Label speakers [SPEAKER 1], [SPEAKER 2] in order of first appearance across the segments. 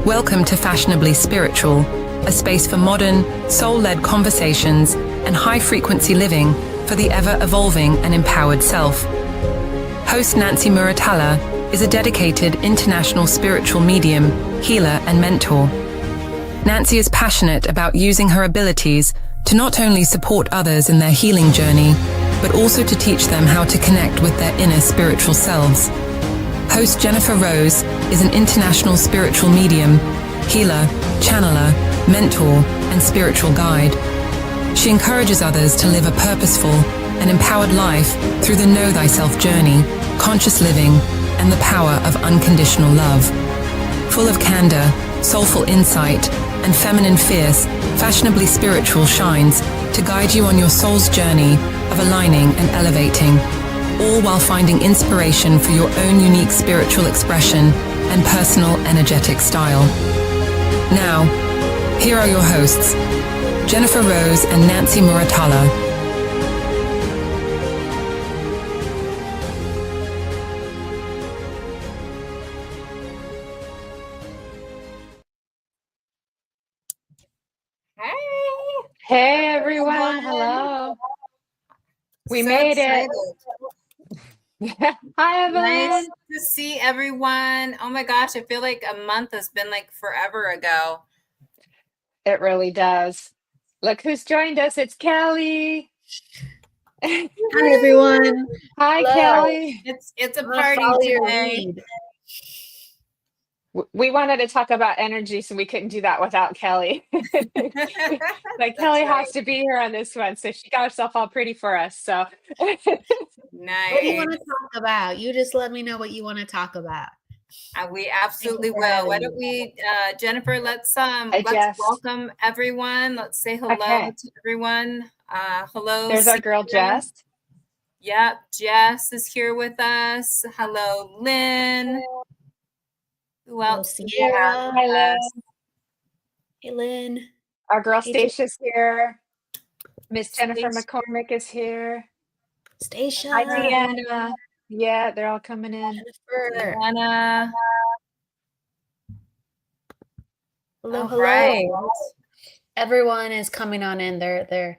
[SPEAKER 1] Welcome to Fashionably Spiritual, a space for modern, soul-led conversations and high-frequency living for the ever-evolving and empowered self. Host Nancy Muratalla is a dedicated international spiritual medium, healer, and mentor. Nancy is passionate about using her abilities to not only support others in their healing journey, but also to teach them how to connect with their inner spiritual selves. Host Jennifer Rose is an international spiritual medium, healer, channeler, mentor, and spiritual guide. She encourages others to live a purposeful and empowered life through the Know Thyself journey, conscious living, and the power of unconditional love. Full of candor, soulful insight, and feminine fierce, Fashionably Spiritual shines to guide you on your soul's journey of aligning and elevating, all while finding inspiration for your own unique spiritual expression and personal energetic style. Now, here are your hosts, Jennifer Rose and Nancy Muratalla.
[SPEAKER 2] Hey everyone, hello. We made it. Hi Evelyn.
[SPEAKER 3] Nice to see everyone. Oh my gosh, I feel like a month has been like forever ago.
[SPEAKER 2] It really does. Look who's joined us. It's Kelly.
[SPEAKER 4] Hi everyone.
[SPEAKER 2] Hi
[SPEAKER 4] Hello.
[SPEAKER 2] Kelly.
[SPEAKER 3] It's a party today.
[SPEAKER 2] We wanted to talk about energy, so we couldn't do that without Kelly. Like Kelly has to be here on this one, so she got herself all pretty for us. So
[SPEAKER 3] Nice.
[SPEAKER 4] What do you want to talk about? You just let me know what you want to talk about.
[SPEAKER 3] We absolutely will. Why don't we, Jennifer? Let's welcome everyone. Let's say hello to everyone. Hello.
[SPEAKER 2] There's our girl Jess.
[SPEAKER 3] Yep, Jess is here with us. Hello, Lynn. Who else?
[SPEAKER 4] Sierra.
[SPEAKER 2] Hi, Lynn.
[SPEAKER 4] Hey, Lynn.
[SPEAKER 2] Our girl Stacia's here. Miss Jennifer McCormick is here.
[SPEAKER 4] Stacia.
[SPEAKER 2] Hi, Deanna. Yeah, they're all coming in.
[SPEAKER 4] Jennifer.
[SPEAKER 3] Deanna.
[SPEAKER 4] Hello,
[SPEAKER 3] All
[SPEAKER 4] hello.
[SPEAKER 3] right.
[SPEAKER 4] Everyone is coming on in. They're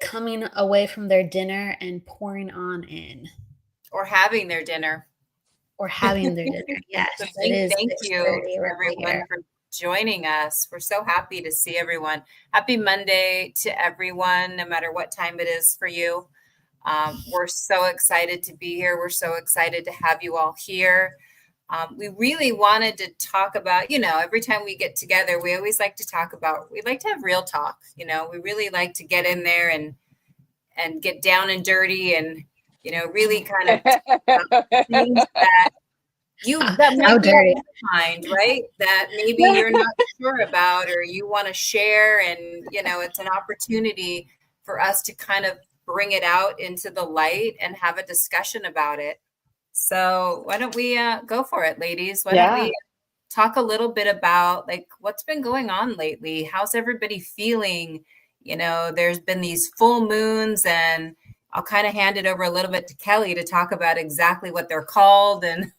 [SPEAKER 4] coming away from their dinner and pouring on in.
[SPEAKER 3] Or having their dinner.
[SPEAKER 4] Or having their dinner. Yes.
[SPEAKER 3] So thank you everyone for joining us. We're so happy to see everyone. Happy Monday to everyone, no matter what time it is for you. We're so excited to be here. We're so excited to have you all here. We really wanted to talk about, every time we get together, we always like to we like to have real talk. We really like to get in there and get down and dirty and, really kind of things that might be on your mind, right? That maybe you're not sure about or you want to share. And, it's an opportunity for us to kind of bring it out into the light and have a discussion about it. So why don't we go for it, ladies? Why don't we talk a little bit about what's been going on lately? How's everybody feeling? There's been these full moons, and I'll kind of hand it over a little bit to Kelly to talk about exactly what they're called. And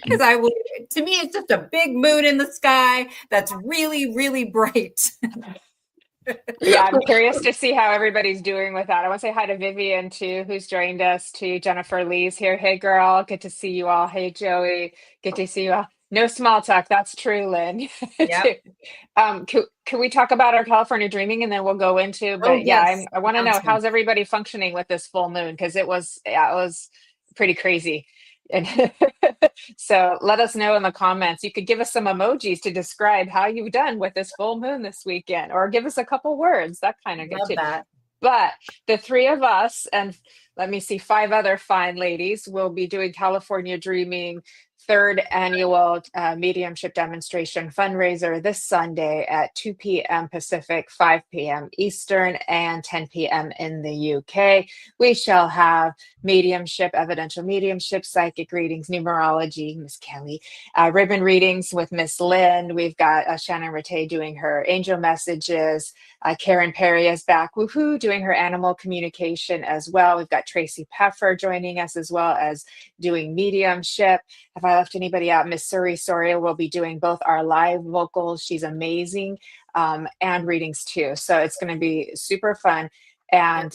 [SPEAKER 3] because to me, it's just a big moon in the sky that's really, really bright.
[SPEAKER 2] Yeah, I'm curious to see how everybody's doing with that. I want to say hi to Vivian too, who's joined us, to Jennifer Lee's here. Hey girl, good to see you all. Hey Joey, good to see you all. No small talk, that's true, Lynn.
[SPEAKER 3] Yep.
[SPEAKER 2] Can we talk about our California dreaming and then we'll go into, but
[SPEAKER 3] yes.
[SPEAKER 2] I want to know how's everybody functioning with this full moon, because it was pretty crazy. And so let us know in the comments. You could give us some emojis to describe how you've done with this full moon this weekend, or give us a couple words. That kind of good too.
[SPEAKER 3] That.
[SPEAKER 2] But the three of us, and let me see, 5 other fine ladies, will be doing California Dreaming 3rd annual mediumship demonstration fundraiser this Sunday at 2 p.m. Pacific, 5 p.m. Eastern, and 10 p.m. in the UK. We shall have mediumship, evidential mediumship, psychic readings, numerology, Miss Kelly, ribbon readings with Miss Lynn. We've got Shannon Rattay doing her angel messages. Karen Perry is back, woohoo, doing her animal communication as well. We've got Tracy Peffer joining us as well as doing mediumship. If I left anybody out, Miss Suri Soria will be doing both our live vocals. She's amazing, and readings too. So it's going to be super fun. And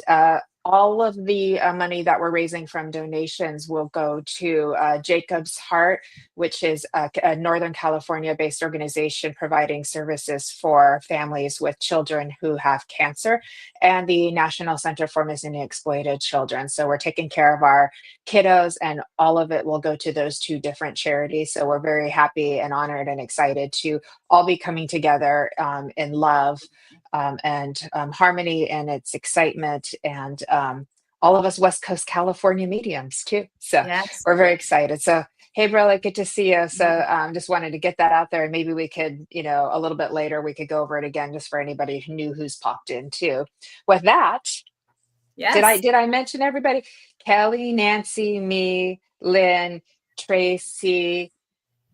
[SPEAKER 2] all of the money that we're raising from donations will go to Jacob's Heart, which is a Northern California based organization providing services for families with children who have cancer, and the National Center for Missing and Exploited Children. So we're taking care of our kiddos, and all of it will go to those two different charities. So we're very happy and honored and excited to all be coming together in love, and harmony, and its excitement, and all of us West Coast California mediums too. So
[SPEAKER 3] Yes.
[SPEAKER 2] we're very excited. So hey, Brilla, good to see you. So just wanted to get that out there, and maybe we could, a little bit later, we could go over it again, just for anybody who knew who's popped in too. With that,
[SPEAKER 3] Yes.
[SPEAKER 2] did I mention everybody? Kelly, Nancy, me, Lynn, Tracy,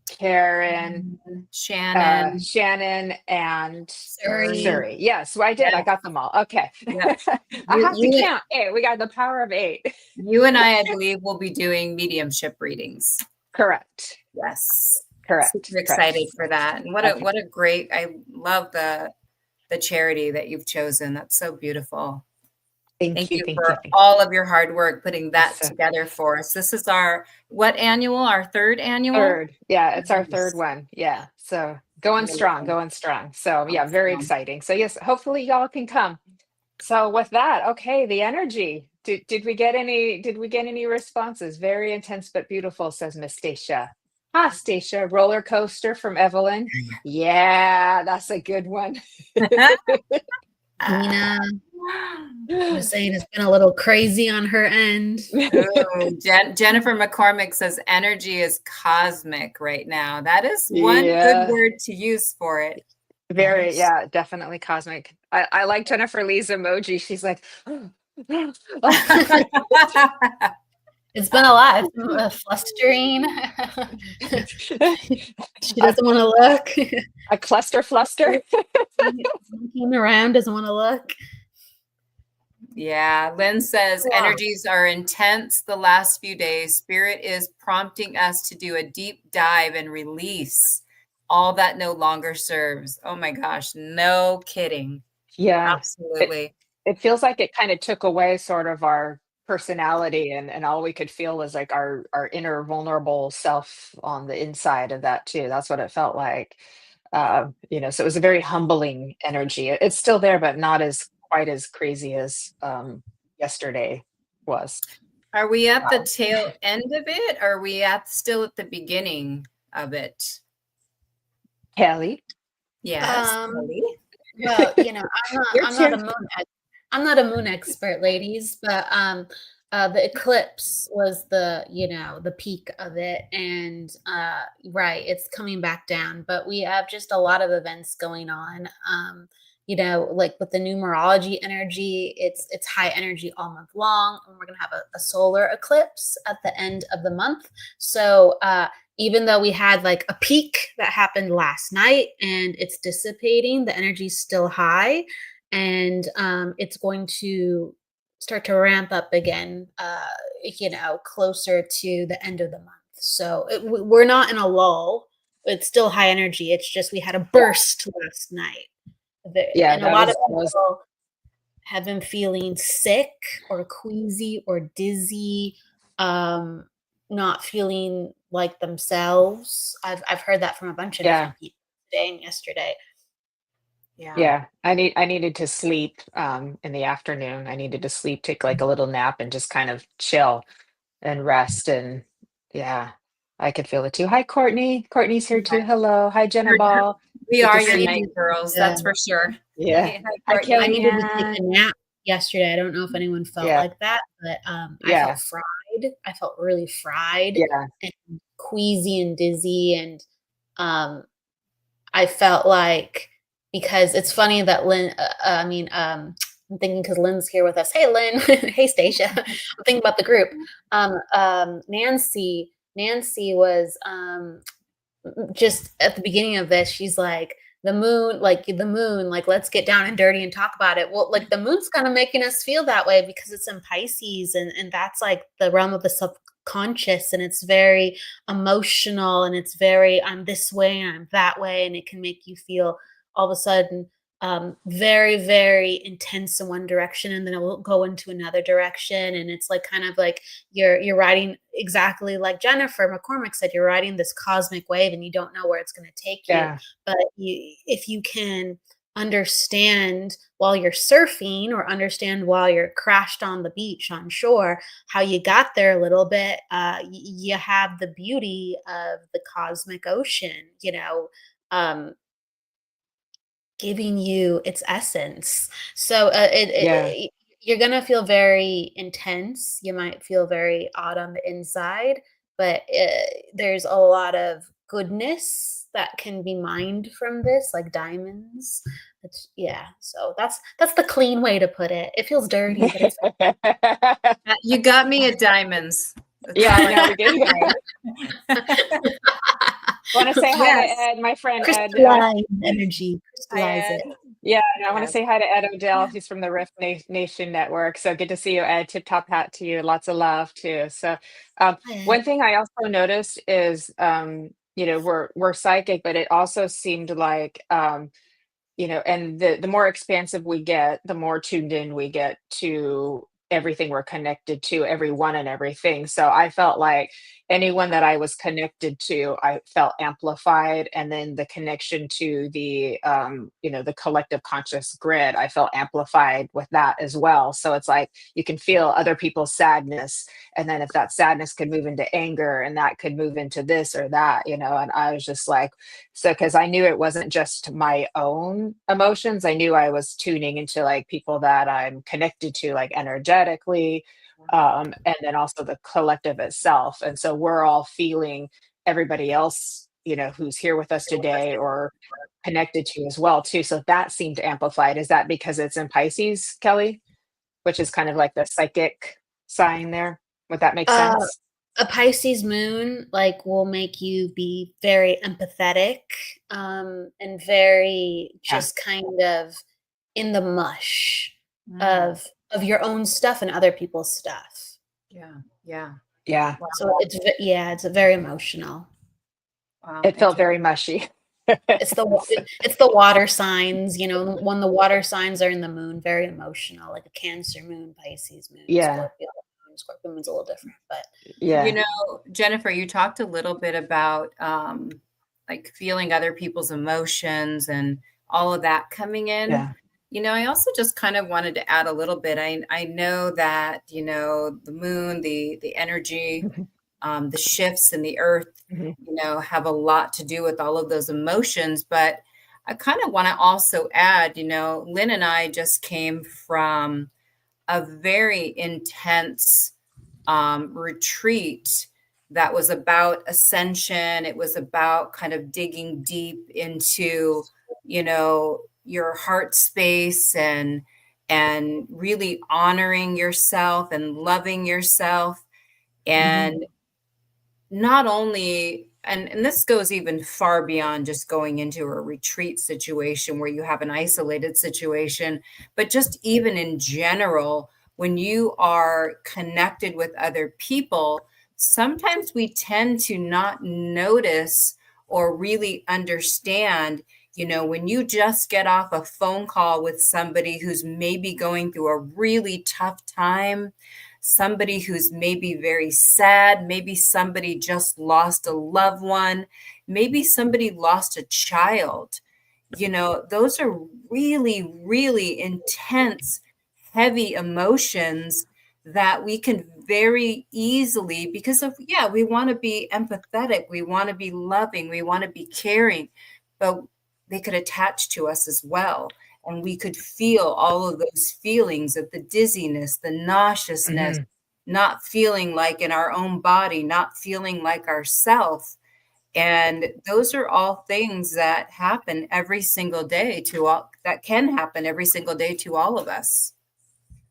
[SPEAKER 2] Karen,
[SPEAKER 3] Shannon,
[SPEAKER 2] Shannon, and
[SPEAKER 4] Suri.
[SPEAKER 2] Yes, I did. I
[SPEAKER 3] Yes.
[SPEAKER 2] got them all. Okay.
[SPEAKER 3] Yes.
[SPEAKER 2] I have to
[SPEAKER 4] You-
[SPEAKER 2] count. Hey, we got the power of 8.
[SPEAKER 3] You and I believe, will be doing mediumship readings.
[SPEAKER 2] Correct.
[SPEAKER 3] Yes.
[SPEAKER 2] Correct.
[SPEAKER 3] Super excited for that. And what a great, I love the charity that you've chosen. That's so beautiful. Thank you for all of your hard work putting that together for us. This is our annual? Our third annual?
[SPEAKER 2] Third. Yeah, it's our third one. Yeah. So going strong. So yeah, very exciting. So yes, hopefully y'all can come. So with that, okay, the energy. Did we get any responses? Very intense but beautiful, says Miss Stacia. Ah, Stacia, roller coaster from Evelyn. Yeah, that's a good one.
[SPEAKER 4] Nina was saying it's been a little crazy on her end.
[SPEAKER 3] Oh, Jennifer McCormick says energy is cosmic right now. That is one good word to use for it.
[SPEAKER 2] Very, definitely cosmic. I like Jennifer Lee's emoji. She's like,
[SPEAKER 4] it's been a lot. It's flustering. She doesn't want to look.
[SPEAKER 2] A cluster fluster.
[SPEAKER 4] Looking around, doesn't want to look.
[SPEAKER 3] Yeah, Lynn says energies are intense the last few days. Spirit is prompting us to do a deep dive and release all that no longer serves. Oh my gosh, no kidding.
[SPEAKER 2] Yeah,
[SPEAKER 3] absolutely.
[SPEAKER 2] It feels like it kind of took away sort of our personality, and all we could feel was like our inner vulnerable self on the inside of that too. That's what it felt like. So it was a very humbling energy. It's still there, but not as quite as crazy as yesterday was.
[SPEAKER 3] Are we at the tail end of it? Or are we still at the beginning of it?
[SPEAKER 2] Kelly?
[SPEAKER 3] Yes. Kelly?
[SPEAKER 4] Well, I'm not a moon expert, ladies, but the eclipse was the peak of it, and right, it's coming back down, but we have just a lot of events going on. Like with the numerology energy, it's high energy all month long, and we're gonna have a solar eclipse at the end of the month. So even though we had like a peak that happened last night and it's dissipating, the energy's still high, and it's going to start to ramp up again, closer to the end of the month. So we're not in a lull. It's still high energy. It's just we had a burst last night. And a lot of people have been feeling sick or queasy or dizzy, not feeling like themselves. I've heard that from a bunch of different people today and yesterday.
[SPEAKER 2] Yeah. I needed to sleep in the afternoon. I needed to sleep, take like a little nap, and just kind of chill and rest. And I could feel it too. Hi, Courtney. Courtney's here too. Hello. Hi, Jenna Ball.
[SPEAKER 3] We are your night girls, that's for sure.
[SPEAKER 2] Yeah.
[SPEAKER 4] I needed to take a nap yesterday. I don't know if anyone felt like that, but I felt fried. I felt really fried and queasy and dizzy. And I felt like, because it's funny that Lynn, I'm thinking because Lynn's here with us. Hey, Lynn. Hey, Stacia. I'm thinking about the group. Nancy was just at the beginning of this, she's like, the moon, let's get down and dirty and talk about it. Well, like the moon's kind of making us feel that way because it's in Pisces, and that's like the realm of the conscious, and it's very emotional, and it's very, I'm this way and I'm that way, and it can make you feel all of a sudden very, very intense in one direction, and then it will go into another direction. And it's like kind of like you're riding, exactly like Jennifer McCormick said, you're riding this cosmic wave and you don't know where it's going to take you.
[SPEAKER 2] Yeah.
[SPEAKER 4] But if you can understand while you're surfing, or understand while you're crashed on the beach on shore, how you got there a little bit, you have the beauty of the cosmic ocean, giving you its essence. So
[SPEAKER 2] Yeah.
[SPEAKER 4] you're gonna feel very intense. You might feel very odd on the inside, but there's a lot of goodness that can be mined from this, like diamonds. Yeah. So that's the clean way to put it. It feels dirty, but it's
[SPEAKER 3] You got me at diamonds.
[SPEAKER 2] Yeah, I know. We did. Want to say hi to Ed, my friend Ed.
[SPEAKER 4] crystalline energy.
[SPEAKER 3] Hi,
[SPEAKER 4] Crystallize
[SPEAKER 3] Ed.
[SPEAKER 4] it.
[SPEAKER 2] Yeah, and I want to
[SPEAKER 3] Yes.
[SPEAKER 2] say hi to Ed Odell. He's from the Rift Nation Network. So good to see you, Ed. Tip top hat to you. Lots of love too. So one thing I also noticed is, we're psychic, but it also seemed like, and the more expansive we get, the more tuned in we get to everything we're connected to, everyone and everything. So I felt like anyone that I was connected to, I felt amplified. And then the connection to the collective conscious grid, I felt amplified with that as well. So it's like you can feel other people's sadness. And then if that sadness could move into anger, and that could move into this or that, and I was just like, so, because I knew it wasn't just my own emotions, I knew I was tuning into like people that I'm connected to, like energetically, and then also the collective itself. And so we're all feeling everybody else, who's here with us today or connected to as well, too. So that seemed amplified. Is that because it's in Pisces, Kelly, which is kind of like the psychic sign there? Would that make
[SPEAKER 4] Uh,
[SPEAKER 2] sense?
[SPEAKER 4] a Pisces moon like will make you be very empathetic, and very
[SPEAKER 2] Yeah.
[SPEAKER 4] just kind of in the mush
[SPEAKER 3] Mm.
[SPEAKER 4] of your own stuff and other people's stuff.
[SPEAKER 3] Yeah. Yeah.
[SPEAKER 2] Yeah.
[SPEAKER 3] Wow.
[SPEAKER 4] So it's very emotional.
[SPEAKER 3] Wow.
[SPEAKER 2] It felt very mushy.
[SPEAKER 4] It's the water signs, when the water signs are in the moon, very emotional, like a Cancer moon, Pisces moon,
[SPEAKER 2] Yeah.
[SPEAKER 4] Scorpio moon. Scorpio moon's a little different, but
[SPEAKER 2] Yeah.
[SPEAKER 3] Jennifer, you talked a little bit about like feeling other people's emotions and all of that coming in.
[SPEAKER 2] Yeah.
[SPEAKER 3] I also just kind of wanted to add a little bit. I know that, the moon, the energy, the shifts in the earth,
[SPEAKER 2] Mhm.
[SPEAKER 3] have a lot to do with all of those emotions. But I kind of want to also add, Lynn and I just came from a very intense retreat that was about ascension. It was about kind of digging deep into, your heart space and really honoring yourself and loving yourself. And not only, and this goes even far beyond just going into a retreat situation where you have an isolated situation, but just even in general, when you are connected with other people, sometimes we tend to not notice or really understand, when you just get off a phone call with somebody who's maybe going through a really tough time, somebody who's maybe very sad, maybe somebody just lost a loved one, maybe somebody lost a child. Those are really, really intense, heavy emotions that we can very easily, because of, we want to be empathetic, we want to be loving, we want to be caring, but they could attach to us as well. And we could feel all of those feelings of the dizziness, the nauseousness, not feeling like in our own body, not feeling like ourself. And those are all things that happen every single day that can happen every single day to all of us.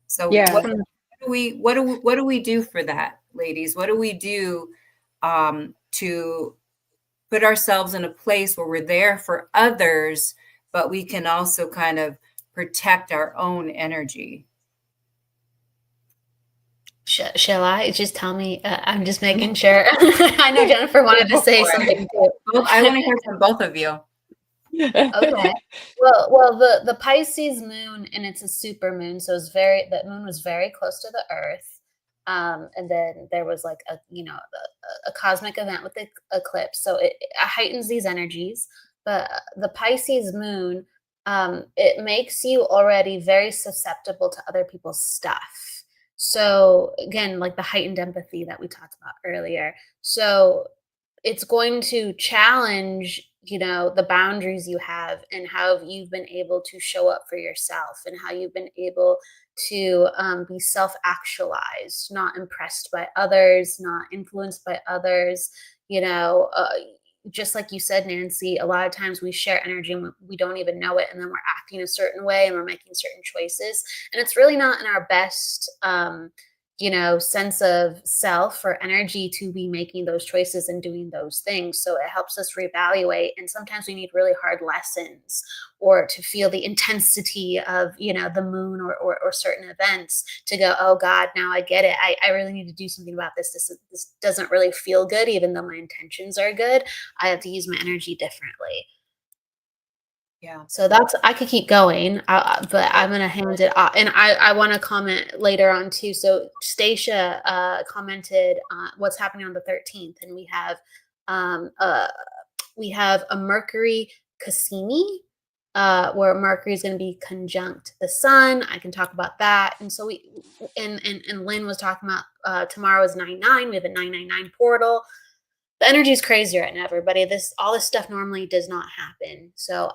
[SPEAKER 3] So
[SPEAKER 2] Yeah.
[SPEAKER 3] what do we do for that, ladies? What do we do to put ourselves in a place where we're there for others, but we can also kind of protect our own energy?
[SPEAKER 4] Shall I just tell me? I'm just making sure. I know Jennifer wanted to say something too.
[SPEAKER 3] I want to hear from both of you.
[SPEAKER 4] Okay. Well, the Pisces moon, and it's a super moon, so that moon was very close to the Earth. And then there was like a cosmic event with the eclipse, so it heightens these energies. But the Pisces moon, it makes you already very susceptible to other people's stuff. So again, like the heightened empathy that we talked about earlier. So it's going to challenge, the boundaries you have and how you've been able to show up for yourself and how you've been able to be self-actualized, not impressed by others, not influenced by others. Just like you said, Nancy, a lot of times we share energy and we don't even know it, and then we're acting a certain way and we're making certain choices, and it's really not in our best sense of self or energy to be making those choices and doing those things. So it helps us reevaluate. And sometimes we need really hard lessons or to feel the intensity of, the moon or certain events to go, oh God, now I get it. I really need to do something about this. This doesn't really feel good, even though my intentions are good. I have to use my energy differently.
[SPEAKER 3] Yeah.
[SPEAKER 4] So I could keep going, but I'm going to hand it off. And I want to comment later on too. So Stacia commented what's happening on the 13th. And we have a Mercury Cassini, where Mercury is going to be conjunct the sun. I can talk about that. And so and Lynn was talking about tomorrow is 9/9. We have a 999 portal. The energy is crazy right now, everybody. All this stuff normally does not happen. So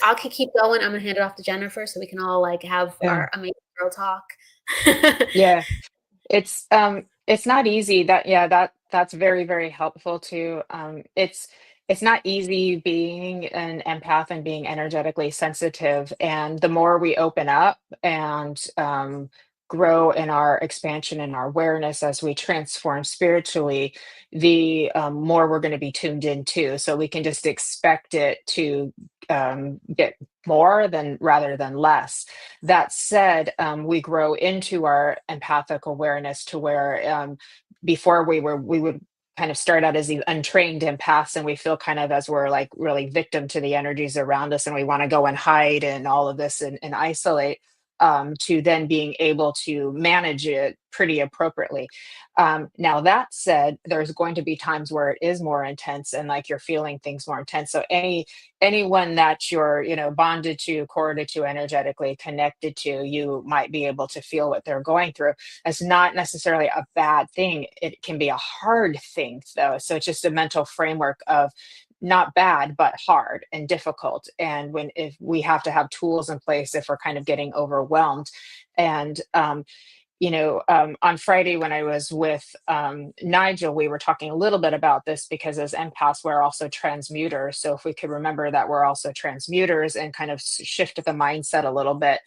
[SPEAKER 4] I'll keep going. I'm gonna hand it off to Jennifer so we can all have our amazing girl talk.
[SPEAKER 2] Yeah, it's not easy. That's very, very helpful too. It's not easy being an empath and being energetically sensitive, and the more we open up and grow in our expansion and our awareness as we transform spiritually, the more we're going to be tuned in too. So we can just expect it to get more than rather than less. That said, we grow into our empathic awareness to where before we would kind of start out as the untrained empaths, and we feel kind of as we're like really victim to the energies around us, and we want to go and hide and all of this and isolate, to then being able to manage it pretty appropriately. Now that said, there's going to be times where it is more intense and like you're feeling things more intense. So anyone that you're bonded to, corded to, energetically connected to, you might be able to feel what they're going through. It's not necessarily a bad thing. It can be a hard thing though. So it's just a mental framework of not bad, but hard and difficult. And if we have to have tools in place if we're kind of getting overwhelmed. And on Friday when I was with Nigel, we were talking a little bit about this because as empaths, we're also transmuters. So if we could remember that we're also transmuters and kind of shift the mindset a little bit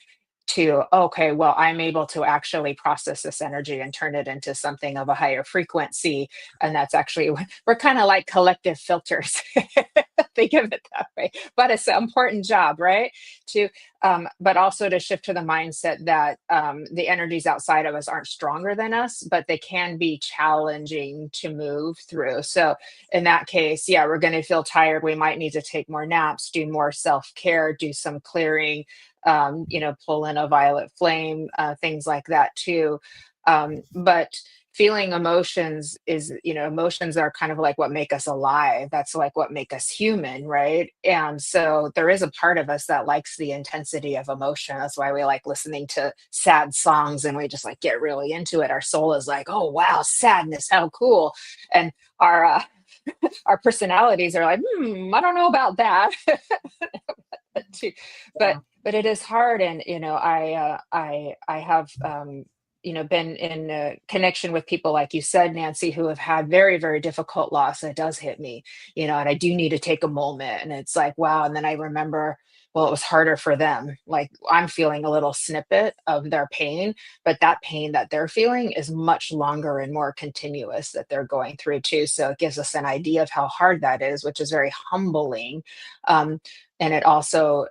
[SPEAKER 2] to, okay, well, I'm able to actually process this energy and turn it into something of a higher frequency. And that's actually, we're kind of like collective filters. Think of it that way. But it's an important job, right? But also to shift to the mindset that the energies outside of us aren't stronger than us, but they can be challenging to move through. So in that case, yeah, we're going to feel tired. We might need to take more naps, do more self-care, do some clearing, pull in a violet flame, things like that too. But feeling emotions emotions are kind of like what make us alive. That's like what make us human, right? And so there is a part of us that likes the intensity of emotion. That's why we like listening to sad songs and we just like get really into it. Our soul is like, oh wow, sadness, how cool. And our our personalities are like, I don't know about that. But it is hard. And I have been in a connection with people like you said, Nancy, who have had very, very difficult loss. It does hit me, and I do need to take a moment. And it's like, wow. And then I remember well, it was harder for them. Like I'm feeling a little snippet of their pain, but that pain that they're feeling is much longer and more continuous that they're going through too. So it gives us an idea of how hard that is, which is very humbling. Um, and it also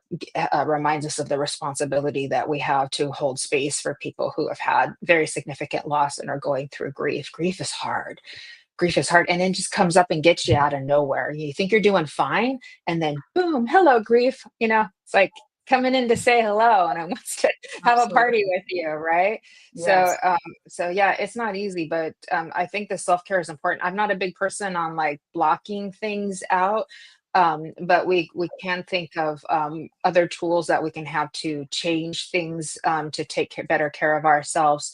[SPEAKER 2] reminds us of the responsibility that we have to hold space for people who have had very significant loss and are going through grief. Grief is hard, and it just comes up and gets you out of nowhere. You think you're doing fine, and then boom, hello, grief. It's like coming in to say hello, and it wants to have a party
[SPEAKER 3] Absolutely.
[SPEAKER 2] with you, right? So,
[SPEAKER 3] Yes.
[SPEAKER 2] so yeah, it's not easy, but I think the self care is important. I'm not a big person on like blocking things out. But we can think of other tools that we can have to change things to take better care of ourselves.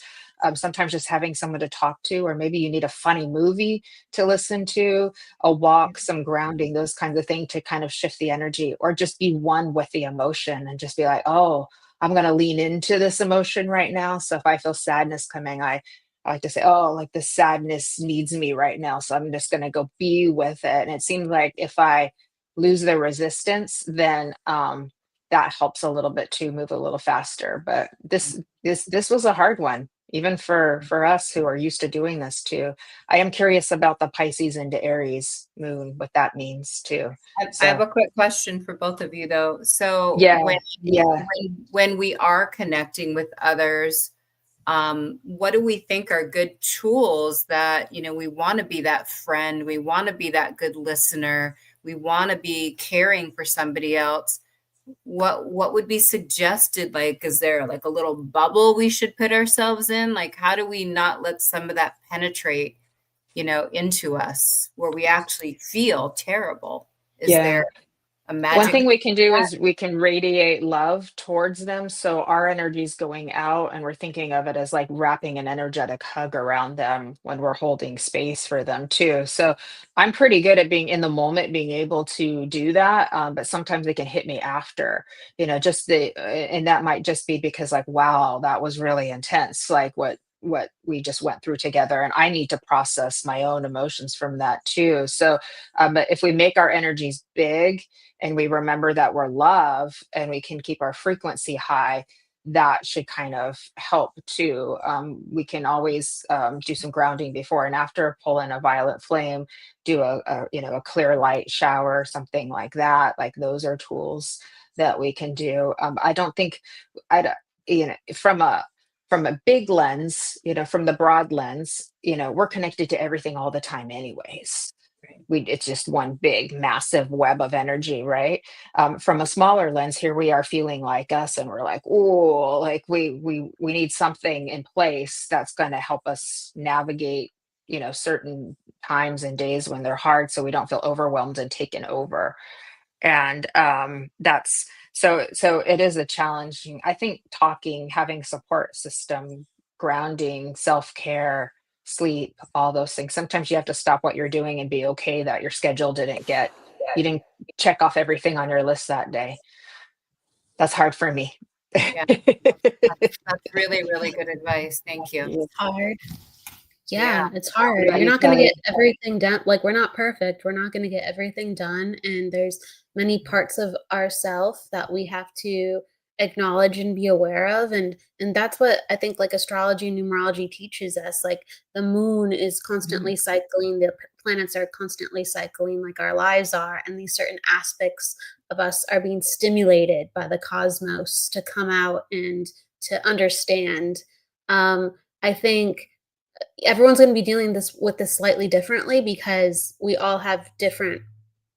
[SPEAKER 2] Sometimes just having someone to talk to, or maybe you need a funny movie to listen to, a walk, some grounding, those kinds of things to kind of shift the energy, or just be one with the emotion and just be like, oh, I'm going to lean into this emotion right now. So if I feel sadness coming, I like to say, oh, like the sadness needs me right now. So I'm just going to go be with it. And it seems like if I lose the resistance, then that helps a little bit to move a little faster. But this was a hard one, even for us who are used to doing this too. I am curious about the Pisces into Aries moon, what that means too.
[SPEAKER 3] I have
[SPEAKER 2] So
[SPEAKER 3] a quick question for both of you though. So
[SPEAKER 2] yeah,
[SPEAKER 3] when
[SPEAKER 2] yeah.
[SPEAKER 3] when we are connecting with others, what do we think are good tools that, we want to be that friend, we want to be that good listener, we want to be caring for somebody else? What would be suggested? Like, is there like a little bubble we should put ourselves in? Like, how do we not let some of that penetrate, into us where we actually feel terrible? Is
[SPEAKER 2] Yeah.
[SPEAKER 3] there a
[SPEAKER 2] One
[SPEAKER 3] magic?
[SPEAKER 2] thing we can do is we can radiate love towards them. So our energy is going out, and we're thinking of it as like wrapping an energetic hug around them when we're holding space for them too. So I'm pretty good at being in the moment, being able to do that. But sometimes they can hit me after, just and that might just be because like, wow, that was really intense. Like what we just went through together, and I need to process my own emotions from that too. So but if we make our energies big, and we remember that we're love, and we can keep our frequency high, that should kind of help too. We can always do some grounding before and after, pull in a violet flame, do a clear light shower, something like that. Like those are tools that we can do. I don't think I don't- from a big lens, from the broad lens, we're connected to everything all the time anyways. It's just one big massive web of energy, right? From a smaller lens, here we are feeling like us, and we're like, oh, like we need something in place that's going to help us navigate, certain times and days when they're hard, so we don't feel overwhelmed and taken over. And that's so it is a challenging, I think, talking, having support system, grounding, self-care, sleep, all those things. Sometimes you have to stop what you're doing and be okay that your schedule you didn't check off everything on your list that day. That's hard for me.
[SPEAKER 3] Yeah, that's really, really good advice. Thank you.
[SPEAKER 2] Yeah.
[SPEAKER 4] Hard.
[SPEAKER 3] Yeah.
[SPEAKER 4] Yeah, it's
[SPEAKER 2] What
[SPEAKER 4] hard.
[SPEAKER 2] about
[SPEAKER 4] You're
[SPEAKER 2] you,
[SPEAKER 4] not going to
[SPEAKER 2] Kelly?
[SPEAKER 4] get everything done. Like, we're not perfect. We're not going to get everything done. And there's many parts of ourself that we have to acknowledge and be aware of. And that's what I think like astrology and numerology teaches us. Like the moon is
[SPEAKER 2] Mhm.
[SPEAKER 4] constantly cycling, the planets are constantly cycling, like our lives are. And these certain aspects of us are being stimulated by the cosmos to come out and to understand. I think everyone's going to be dealing with this slightly differently because we all have different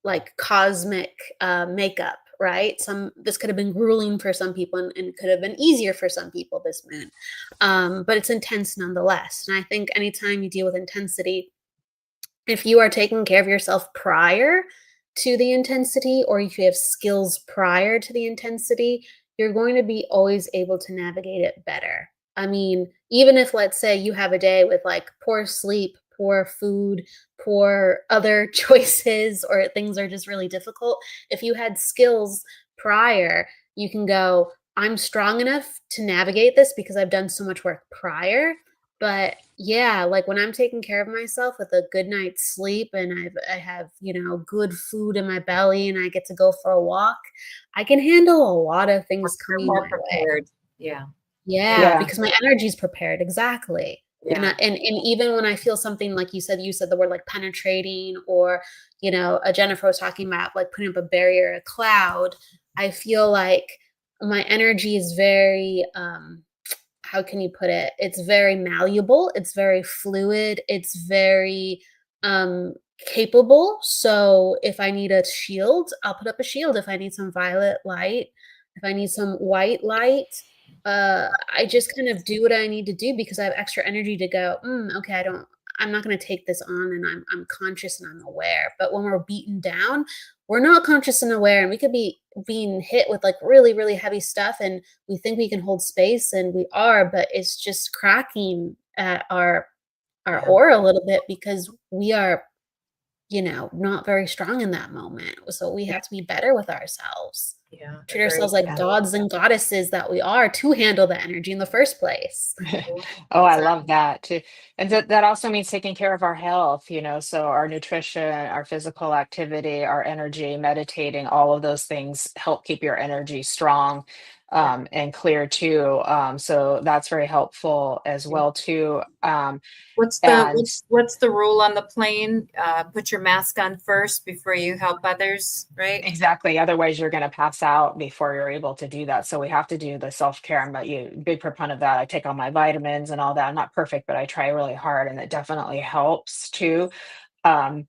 [SPEAKER 4] like cosmic makeup, right? This could have been grueling for some people, and could have been easier for some people this moon, but it's intense nonetheless. And I think anytime you deal with intensity, if you are taking care of yourself prior to the intensity, or if you have skills prior to the intensity, you're going to be always able to navigate it better. I mean, even if, let's say, you have a day with like poor sleep, poor food, poor other choices, or things are just really difficult, if you had skills prior, you can go, I'm strong enough to navigate this because I've done so much work prior. But Yeah, like when I'm taking care of myself with a good night's sleep and I have, good food in my belly and I get to go for a walk, I can handle a lot of things
[SPEAKER 3] You're
[SPEAKER 4] coming
[SPEAKER 3] more
[SPEAKER 4] my way.
[SPEAKER 3] prepared. Yeah.
[SPEAKER 4] Yeah,
[SPEAKER 2] Yeah.
[SPEAKER 4] because my energy's prepared, exactly. And
[SPEAKER 3] Yeah.
[SPEAKER 4] and even when I feel something like you said the word like penetrating, or, Jennifer was talking about like putting up a barrier, a cloud, I feel like my energy is very, how can you put it? It's very malleable, it's very fluid, it's very um capable. So if I need a shield, I'll put up a shield. If I need some violet light, if I need some white light, I just kind of do what I need to do because I have extra energy to go, okay, I'm not going to take this on, and I'm conscious and I'm aware. But when we're beaten down, we're not conscious and aware, and we could be being hit with like really, really heavy stuff, and we think we can hold space, and we are, but it's just cracking at our
[SPEAKER 3] Yeah.
[SPEAKER 4] aura a little bit because we are, not very strong in that moment. So we have to be better with ourselves.
[SPEAKER 3] Yeah.
[SPEAKER 4] Treat
[SPEAKER 3] Agreed.
[SPEAKER 4] ourselves like
[SPEAKER 2] Yeah.
[SPEAKER 4] gods and goddesses that we are to handle the energy in the first place.
[SPEAKER 2] Oh, I love that too. And that also means taking care of our health, so our nutrition, our physical activity, our energy, meditating, all of those things help keep your energy strong, and clear too. So that's very helpful as well too.
[SPEAKER 3] What's the
[SPEAKER 2] And
[SPEAKER 3] what's the rule on the plane? Put your mask on first before you help others, right?
[SPEAKER 2] exactly. Otherwise, you're going to pass out before you're able to do that. So we have to do the self-care. I'm a big proponent of that. I take all my vitamins and all that. I'm not perfect, but I try really hard, and it definitely helps too. Um,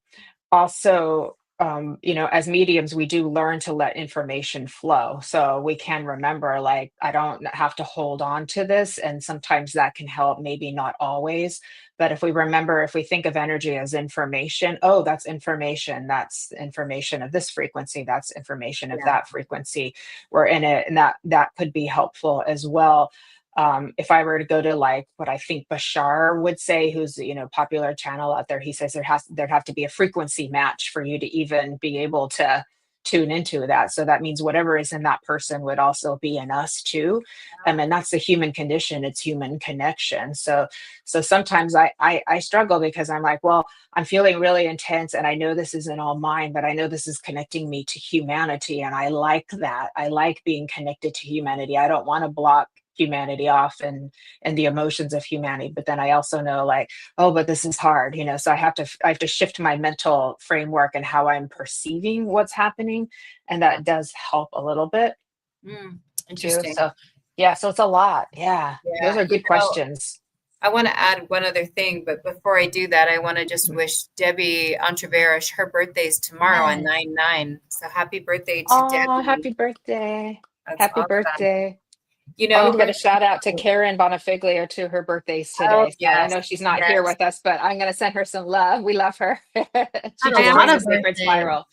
[SPEAKER 2] Also, as mediums, we do learn to let information flow. So we can remember, like, I don't have to hold on to this. And sometimes that can help, maybe not always. But if we remember, if we think of energy as information, oh, that's information of this frequency, that's information of
[SPEAKER 3] Yeah.
[SPEAKER 2] that frequency. We're in it, and that could be helpful as well. If I were to go to like what I think Bashar would say, who's popular channel out there, he says there'd have to be a frequency match for you to even be able to tune into that. So that means whatever is in that person would also be in us too. And that's the human condition. It's human connection. So sometimes I struggle because I'm like, well, I'm feeling really intense and I know this isn't all mine, but I know this is connecting me to humanity. And I like that. I like being connected to humanity. I don't want to block humanity off and the emotions of humanity, but then I also know, like, oh, but this is hard, so I have to shift my mental framework and how I'm perceiving what's happening, and that does help a little bit too.
[SPEAKER 3] Interesting.
[SPEAKER 2] So yeah, so it's a lot. Yeah, those
[SPEAKER 3] Yeah.
[SPEAKER 2] are good questions.
[SPEAKER 3] I want to add one other thing, but before I do that, I want to just wish Debbie Entrevera, her birthday's tomorrow on
[SPEAKER 2] Yes.
[SPEAKER 3] 9/9. So happy birthday to
[SPEAKER 2] Oh,
[SPEAKER 3] Debbie.
[SPEAKER 2] happy birthday.
[SPEAKER 3] That's
[SPEAKER 2] Happy
[SPEAKER 3] awesome.
[SPEAKER 2] birthday.
[SPEAKER 3] You
[SPEAKER 2] I need
[SPEAKER 3] know,
[SPEAKER 2] to get a shout out to Karen Bonafiglio to her birthdays
[SPEAKER 3] oh
[SPEAKER 2] today. So I
[SPEAKER 3] yes,
[SPEAKER 2] know she's not here
[SPEAKER 3] yes.
[SPEAKER 2] with us, but I'm going to send her some love. We love her. She
[SPEAKER 4] Had a
[SPEAKER 3] I
[SPEAKER 2] just
[SPEAKER 4] lot
[SPEAKER 2] joined
[SPEAKER 3] also
[SPEAKER 2] the
[SPEAKER 4] of
[SPEAKER 2] Sacred
[SPEAKER 4] birthdays.
[SPEAKER 2] Spiral.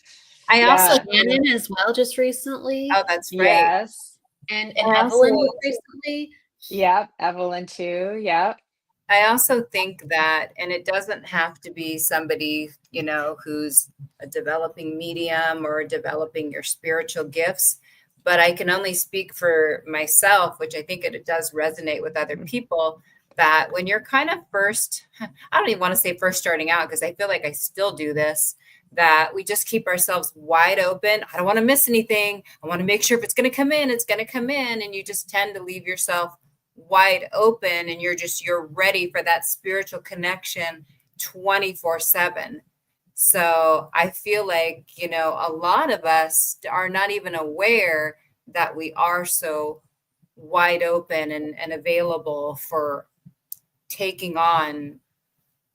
[SPEAKER 3] I also
[SPEAKER 2] Yeah.
[SPEAKER 4] Shannon as well just recently,
[SPEAKER 3] oh that's right.
[SPEAKER 2] Yes.
[SPEAKER 4] and
[SPEAKER 3] I
[SPEAKER 4] Evelyn
[SPEAKER 3] also
[SPEAKER 4] just recently.
[SPEAKER 2] Yep. Evelyn too. Yep.
[SPEAKER 3] I also think that, and it doesn't have to be somebody, who's a developing medium or developing your spiritual gifts, but I can only speak for myself, which I think it does resonate with other people, that when you're kind of first, I don't even want to say first starting out, because I feel like I still do this, that we just keep ourselves wide open. I don't want to miss anything. I want to make sure if it's going to come in, it's going to come in. And you just tend to leave yourself wide open, and you're ready for that spiritual connection 24/7. So I feel like, a lot of us are not even aware that we are so wide open and available for taking on,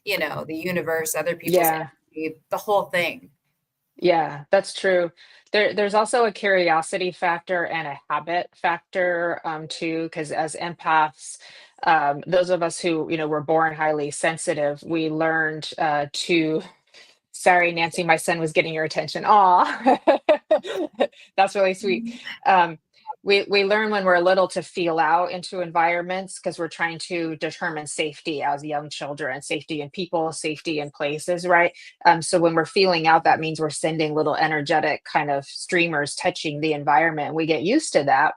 [SPEAKER 3] the universe, other people's
[SPEAKER 2] Yeah.
[SPEAKER 3] energy, the whole thing.
[SPEAKER 2] Yeah, that's true. There's also a curiosity factor and a habit factor, too, because as empaths, those of us who, were born highly sensitive, we learned to. Sorry, Nancy, my son was getting your attention. Aw, that's really sweet. Um, we learn when we're little to feel out into environments because we're trying to determine safety as young children, safety in people, safety in places, right? So when we're feeling out, that means we're sending little energetic kind of streamers touching the environment. We get used to that,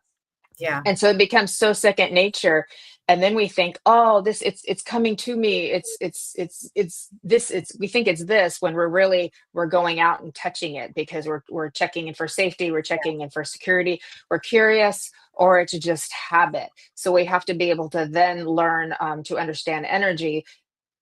[SPEAKER 3] Yeah.
[SPEAKER 2] and so it becomes so second nature. and then we think, oh, this, it's coming to me, we think it's this, when we're going out and touching it, because we're checking in for safety, we're checking in for security, we're curious, or it's just habit. So we have to be able to then learn, to understand energy.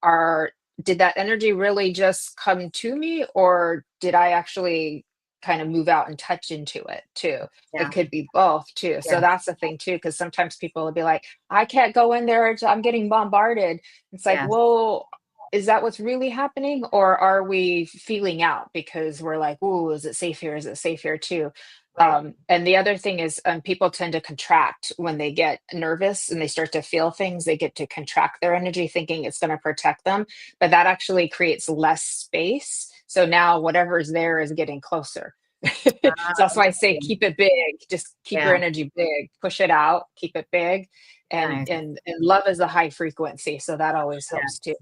[SPEAKER 2] Are Did that energy really just come to me, or did I actually kind of move out and touch into it too?
[SPEAKER 3] Yeah.
[SPEAKER 2] It could be both too. So
[SPEAKER 3] Yeah.
[SPEAKER 2] that's the thing too, because sometimes people will be like, I can't go in there, I'm getting bombarded. It's like,
[SPEAKER 3] Yeah.
[SPEAKER 2] well, is that what's really happening, or are we feeling out because we're like, "Ooh, is it safe here? Is it safe here too?"
[SPEAKER 3] Right.
[SPEAKER 2] And the other thing is, people tend to contract when they get nervous and they start to feel things. They get to contract their energy, thinking it's going to protect them, but that actually creates less space. So now whatever's there is getting closer. So that's why I say
[SPEAKER 3] Interesting.
[SPEAKER 2] keep it big. Just keep your
[SPEAKER 3] Yeah.
[SPEAKER 2] energy big. Push it out. Keep it big. And
[SPEAKER 3] Nice.
[SPEAKER 2] and love is a high frequency, so that always
[SPEAKER 3] Yeah.
[SPEAKER 2] helps too.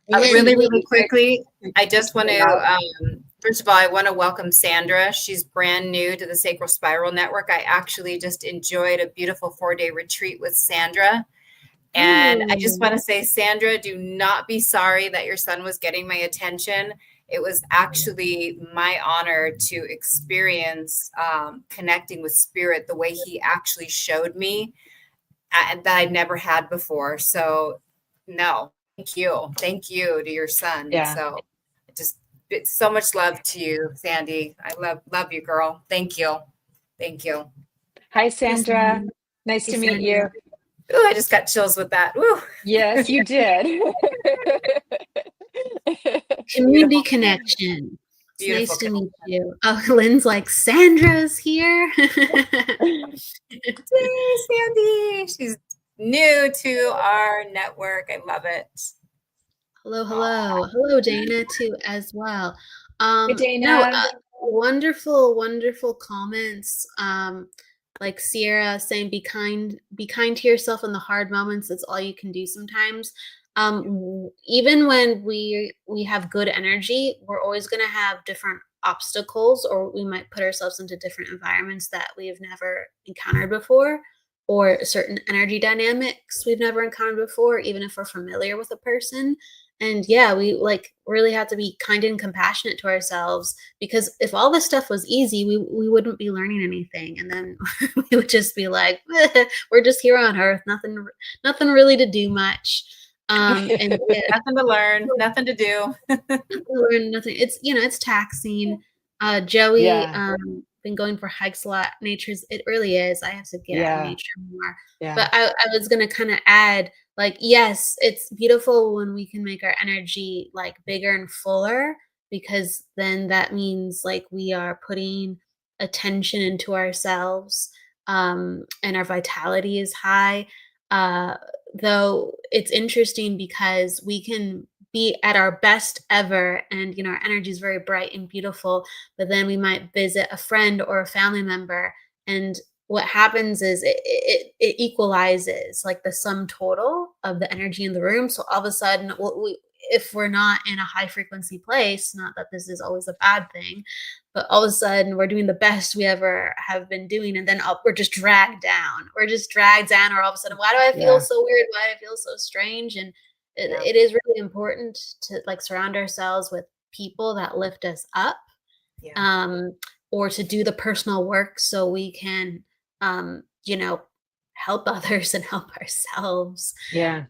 [SPEAKER 3] Really,
[SPEAKER 4] we-
[SPEAKER 3] really quickly, I just want
[SPEAKER 2] About-
[SPEAKER 3] to, first of all, I want to welcome Sandra. She's brand new to the Sacral Spiral Network. I actually just enjoyed a beautiful 4-day retreat with Sandra. And I just want to say, Sandra, do not be sorry that your son was getting my attention. It was actually my honor to experience connecting with spirit the way he actually showed me, that I'd never had before. So, no, thank you. Thank you to your son.
[SPEAKER 2] Yeah.
[SPEAKER 3] So, just so much love to you, Sandy. I love you, girl. Thank you. Thank you.
[SPEAKER 2] Hi, Sandra. Nice to meet you.
[SPEAKER 3] Ooh, I just got chills with that. Woo.
[SPEAKER 2] Yes, you did.
[SPEAKER 4] Community
[SPEAKER 3] Beautiful.
[SPEAKER 4] connection. It's
[SPEAKER 3] Beautiful
[SPEAKER 4] nice to meet you. Oh, Lynn's like, Sandra's here.
[SPEAKER 3] Yay, Sandy. She's new to our network. I love it.
[SPEAKER 4] Hello, hello. Hello, Dana, too, as well.
[SPEAKER 2] Hey, Dana.
[SPEAKER 4] No, wonderful, wonderful comments. Like Sierra saying, be kind to yourself in the hard moments. That's all you can do sometimes. Even when we have good energy, we're always going to have different obstacles, or we might put ourselves into different environments that we've never encountered before, or certain energy dynamics we've never encountered before, even if we're familiar with a person. And yeah, we like really have to be kind and compassionate to ourselves, because if all this stuff was easy, we wouldn't be learning anything. And then we would just be like, we're just here on earth, nothing really to do much. And yeah,
[SPEAKER 3] Nothing to learn, nothing to do.
[SPEAKER 4] learn nothing. It's, it's taxing. Joey,
[SPEAKER 2] Yeah.
[SPEAKER 4] been going for hikes a lot. It really is. I have to get out of
[SPEAKER 2] Yeah.
[SPEAKER 4] nature more.
[SPEAKER 2] Yeah.
[SPEAKER 4] But I was gonna kind of add, like, yes, it's beautiful when we can make our energy like bigger and fuller, because then that means like we are putting attention into ourselves, and our vitality is high. Though it's interesting because we can be at our best ever, and our energy is very bright and beautiful, but then we might visit a friend or a family member, and what happens is it equalizes like the sum total of the energy in the room. So all of a sudden, if we're not in a high frequency place, not that this is always a bad thing, but all of a sudden we're doing the best we ever have been doing, and then we're just dragged down. Or all of a sudden, why do I feel so weird? Why do I feel so strange? And it is really important to like surround ourselves with people that lift us up, or to do the personal work so we can, help others and help ourselves.
[SPEAKER 2] Yeah.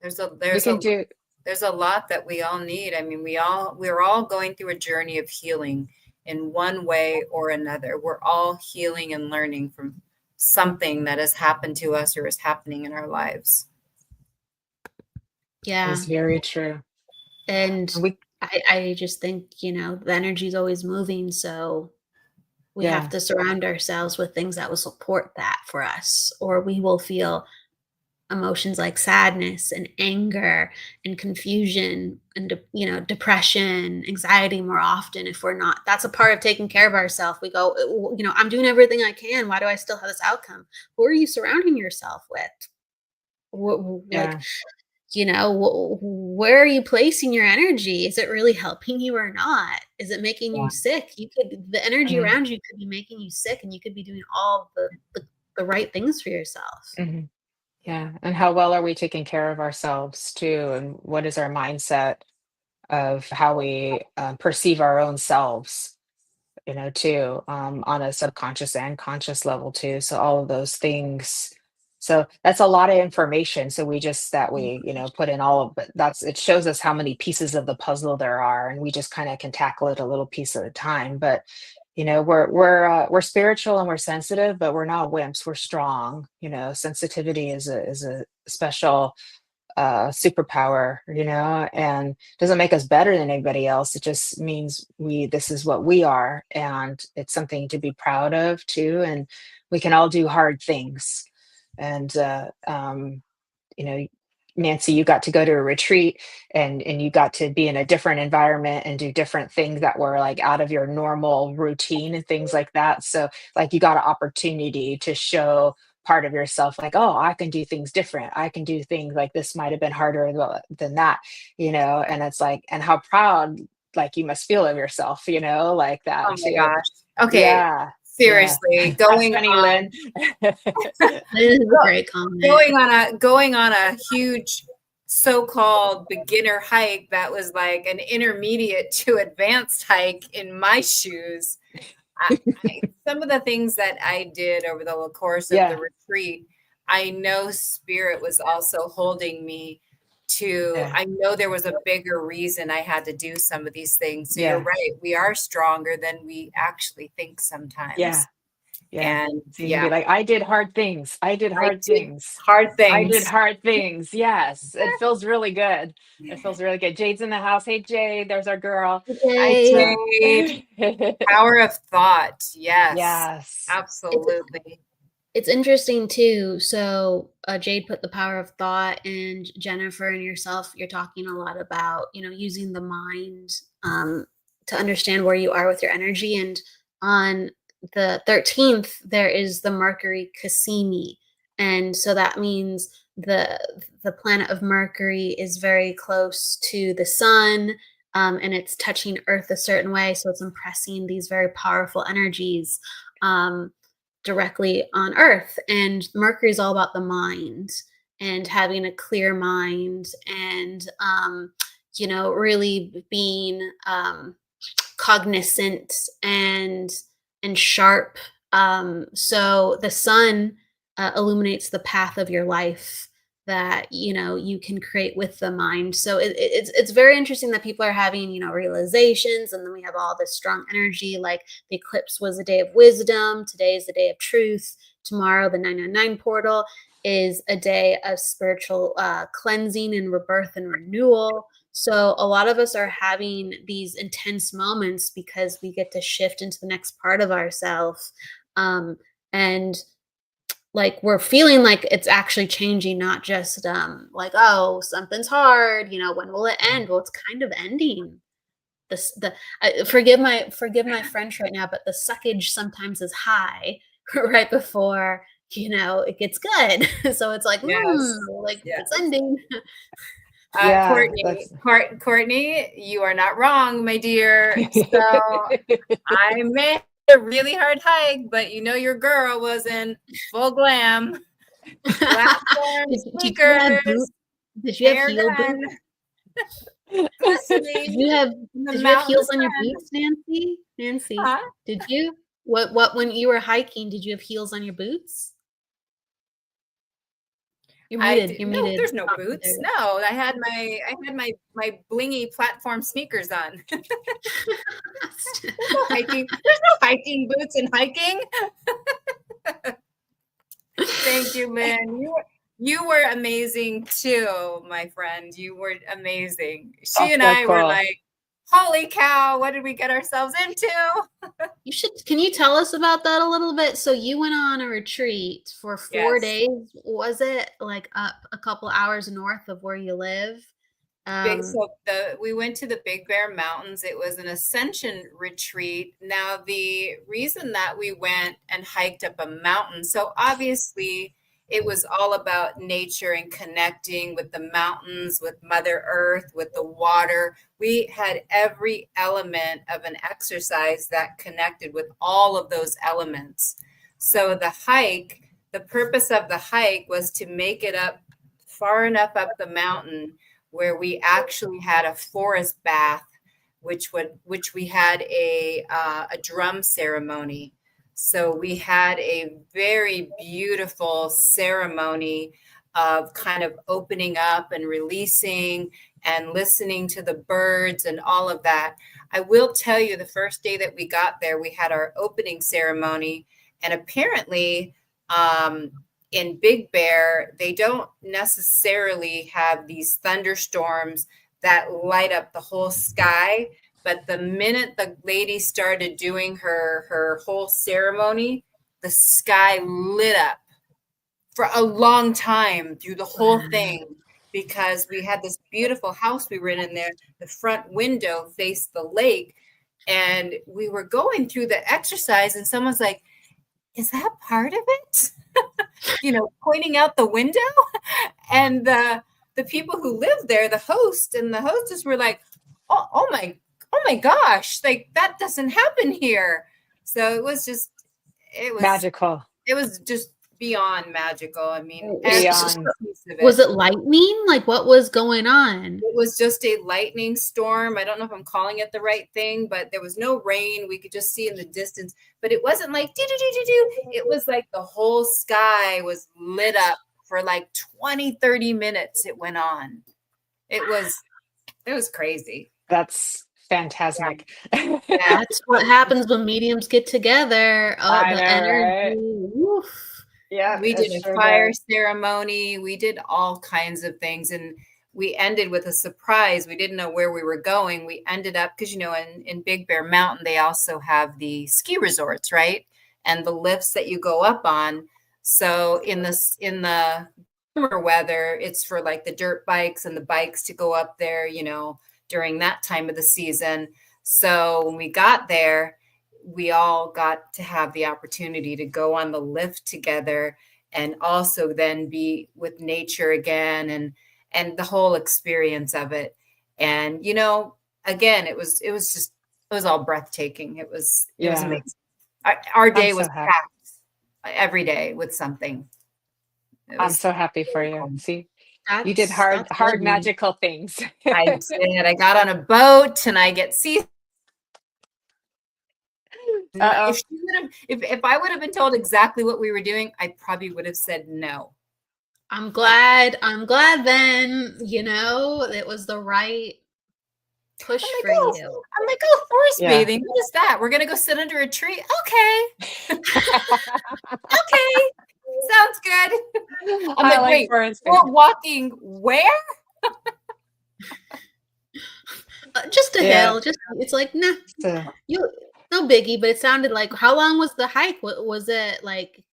[SPEAKER 3] There's a lot that we all need. I mean, we're all going through a journey of healing in one way or another. We're all healing and learning from something that has happened to us or is happening in our lives.
[SPEAKER 4] Yeah,
[SPEAKER 2] It's very true.
[SPEAKER 4] and I just think the energy is always moving, so we have to surround ourselves with things that will support that for us, or we will feel emotions like sadness and anger and confusion and depression, anxiety more often if we're not. That's a part of taking care of ourselves. We go, I'm doing everything I can. Why do I still have this outcome? Who are you surrounding yourself with? Where are you placing your energy? Is it really helping you or not? Is it making you sick? The energy around you could be making you sick, and you could be doing all the right things for yourself.
[SPEAKER 2] Yeah. And how well are we taking care of ourselves too? And what is our mindset of how we perceive our own selves, too, on a subconscious and conscious level too. So all of those things. So that's a lot of information. So we just that we, put in all of it. It shows us how many pieces of the puzzle there are, and we just kind of can tackle it a little piece at a time. But we're spiritual and we're sensitive, but we're not wimps. We're strong. Sensitivity is a special superpower, and doesn't make us better than anybody else. It just means this is what we are, and it's something to be proud of too. And we can all do hard things. And you know, Nancy, you got to go to a retreat, and you got to be in a different environment and do different things that were like out of your normal routine and things like that. So like you got an opportunity to show part of yourself, like, oh, I can do things different. I can do things like this might have been harder than that, and it's like, and how proud like you must feel of yourself, like
[SPEAKER 3] Oh
[SPEAKER 2] that
[SPEAKER 3] my
[SPEAKER 2] too.
[SPEAKER 3] gosh. Okay.
[SPEAKER 2] Yeah. Yeah.
[SPEAKER 3] Seriously,
[SPEAKER 2] That's
[SPEAKER 3] going
[SPEAKER 2] funny,
[SPEAKER 3] on
[SPEAKER 2] Lynn.
[SPEAKER 4] This is a great comment.
[SPEAKER 3] going on a huge so-called beginner hike that was like an intermediate to advanced hike in my shoes. Some of the things that I did over the course of the
[SPEAKER 2] Yeah.
[SPEAKER 3] retreat, I know spirit was also holding me to,
[SPEAKER 2] Yeah.
[SPEAKER 3] I know there was a bigger reason I had to do some of these things. So you're
[SPEAKER 2] Yeah.
[SPEAKER 3] right. We are stronger than we actually think
[SPEAKER 2] Yeah.
[SPEAKER 3] sometimes.
[SPEAKER 2] Yeah.
[SPEAKER 3] And
[SPEAKER 2] So you can
[SPEAKER 3] yeah,
[SPEAKER 2] be like, I did hard things. I did
[SPEAKER 3] I
[SPEAKER 2] hard
[SPEAKER 3] did
[SPEAKER 2] things.
[SPEAKER 3] hard
[SPEAKER 2] I did
[SPEAKER 3] things.
[SPEAKER 2] hard things. Yes. It feels really good. It feels really good. Jade's in the house. Hey, Jade, there's our girl.
[SPEAKER 3] I
[SPEAKER 4] Okay.
[SPEAKER 3] did. Power of thought. Yes,
[SPEAKER 2] Yes.
[SPEAKER 3] absolutely.
[SPEAKER 4] It's interesting too. So Jade put the power of thought, and Jennifer and yourself, you're talking a lot about, using the mind to understand where you are with your energy. And on the 13th, there is the Mercury Cassini. And so that means the planet of Mercury is very close to the sun, and it's touching Earth a certain way. So it's impressing these very powerful energies. Directly on Earth. And Mercury is all about the mind and having a clear mind, and really being cognizant and sharp. So the sun illuminates the path of your life that you can create with the mind. So it's very interesting that people are having realizations, and then we have all this strong energy. Like the eclipse was a day of wisdom, today is the day of truth, tomorrow the 999 portal is a day of spiritual cleansing and rebirth and renewal. So a lot of us are having these intense moments because we get to shift into the next part of ourselves, and like we're feeling like it's actually changing, not just like, oh, something's hard, when will it end? Well, it's kind of ending. Forgive my French right now, but the suckage sometimes is high right before it gets good. So it's like,
[SPEAKER 3] Yes.
[SPEAKER 4] like
[SPEAKER 3] Yes.
[SPEAKER 4] it's ending.
[SPEAKER 2] Yeah.
[SPEAKER 3] Courtney, you are not wrong, my dear. So I may have a really hard hike, but your girl was in full glam, platform sneakers,
[SPEAKER 4] Did you have
[SPEAKER 3] hair
[SPEAKER 4] heel
[SPEAKER 3] done,
[SPEAKER 4] boots?
[SPEAKER 3] glistening.
[SPEAKER 4] Did you have heels on your boots, Nancy? Nancy,
[SPEAKER 3] Huh?
[SPEAKER 4] did you? What when you were hiking, did you have heels on your boots? You're muted. You're
[SPEAKER 3] no,
[SPEAKER 4] muted.
[SPEAKER 3] there's no boots. No, I had my blingy platform sneakers on. There's no hiking boots in hiking. Thank you, Lynn. You were amazing too, my friend. You were amazing. She and I were like, holy cow, what did we get ourselves into?
[SPEAKER 4] Can you tell us about that a little bit? So you went on a retreat for 4 days. Was it like up a couple hours north of where you live?
[SPEAKER 3] We went to the Big Bear Mountains. It was an ascension retreat. Now, the reason that we went and hiked up a mountain, so obviously it was all about nature and connecting with the mountains, with Mother Earth, with the water. We had every element of an exercise that connected with all of those elements. So the hike the purpose of the hike was to make it up far enough up the mountain where we actually had a forest bath, which we had a drum ceremony. So we had a very beautiful ceremony of kind of opening up and releasing and listening to the birds and all of that. I will tell you, the first day that we got there, we had our opening ceremony, and apparently in Big Bear, they don't necessarily have these thunderstorms that light up the whole sky. But the minute the lady started doing her whole ceremony, the sky lit up for a long time through the whole thing, because we had this beautiful house we were in there. The front window faced the lake, and we were going through the exercise, and someone's like, is that part of it? Pointing out the window. And the people who lived there, the host and the hostess, were like, oh my gosh, like that doesn't happen here. So it was
[SPEAKER 2] magical.
[SPEAKER 3] It was just beyond magical. I mean,
[SPEAKER 4] was it lightning? Like, what was going on?
[SPEAKER 3] It was just a lightning storm. I don't know if I'm calling it the right thing, but there was no rain. We could just see in the distance, but it wasn't like do. It was like the whole sky was lit up for like 20-30 minutes. It went on. It was crazy.
[SPEAKER 2] That's fantastic.
[SPEAKER 3] Yeah.
[SPEAKER 4] That's what happens when mediums get together. Oh, the energy. Right?
[SPEAKER 3] Yeah, we did a fire ceremony. We did all kinds of things, and we ended with a surprise. We didn't know where we were going. We ended up, because in Big Bear Mountain, they also have the ski resorts, right? And the lifts that you go up on. So in the summer weather, it's for like the dirt bikes and the bikes to go up there, during that time of the season. So when we got there, we all got to have the opportunity to go on the lift together, and also then be with nature again, and the whole experience of it. And again, it was all breathtaking. It was amazing. Our day was packed every day with something.
[SPEAKER 2] I'm so happy for you. See, you did hard magical things.
[SPEAKER 3] I did. I got on a boat, and I get seasick. If I would have been told exactly what we were doing, I probably would have said no.
[SPEAKER 4] I'm glad then, it was the right push for you.
[SPEAKER 3] I'm like, forest bathing. What is that? We're going to go sit under a tree. Okay. Okay. Sounds good. I'm like, wait, we're walking where?
[SPEAKER 4] Just a hill. It's like, nah, no biggie, but it sounded like, how long was the hike? Was it like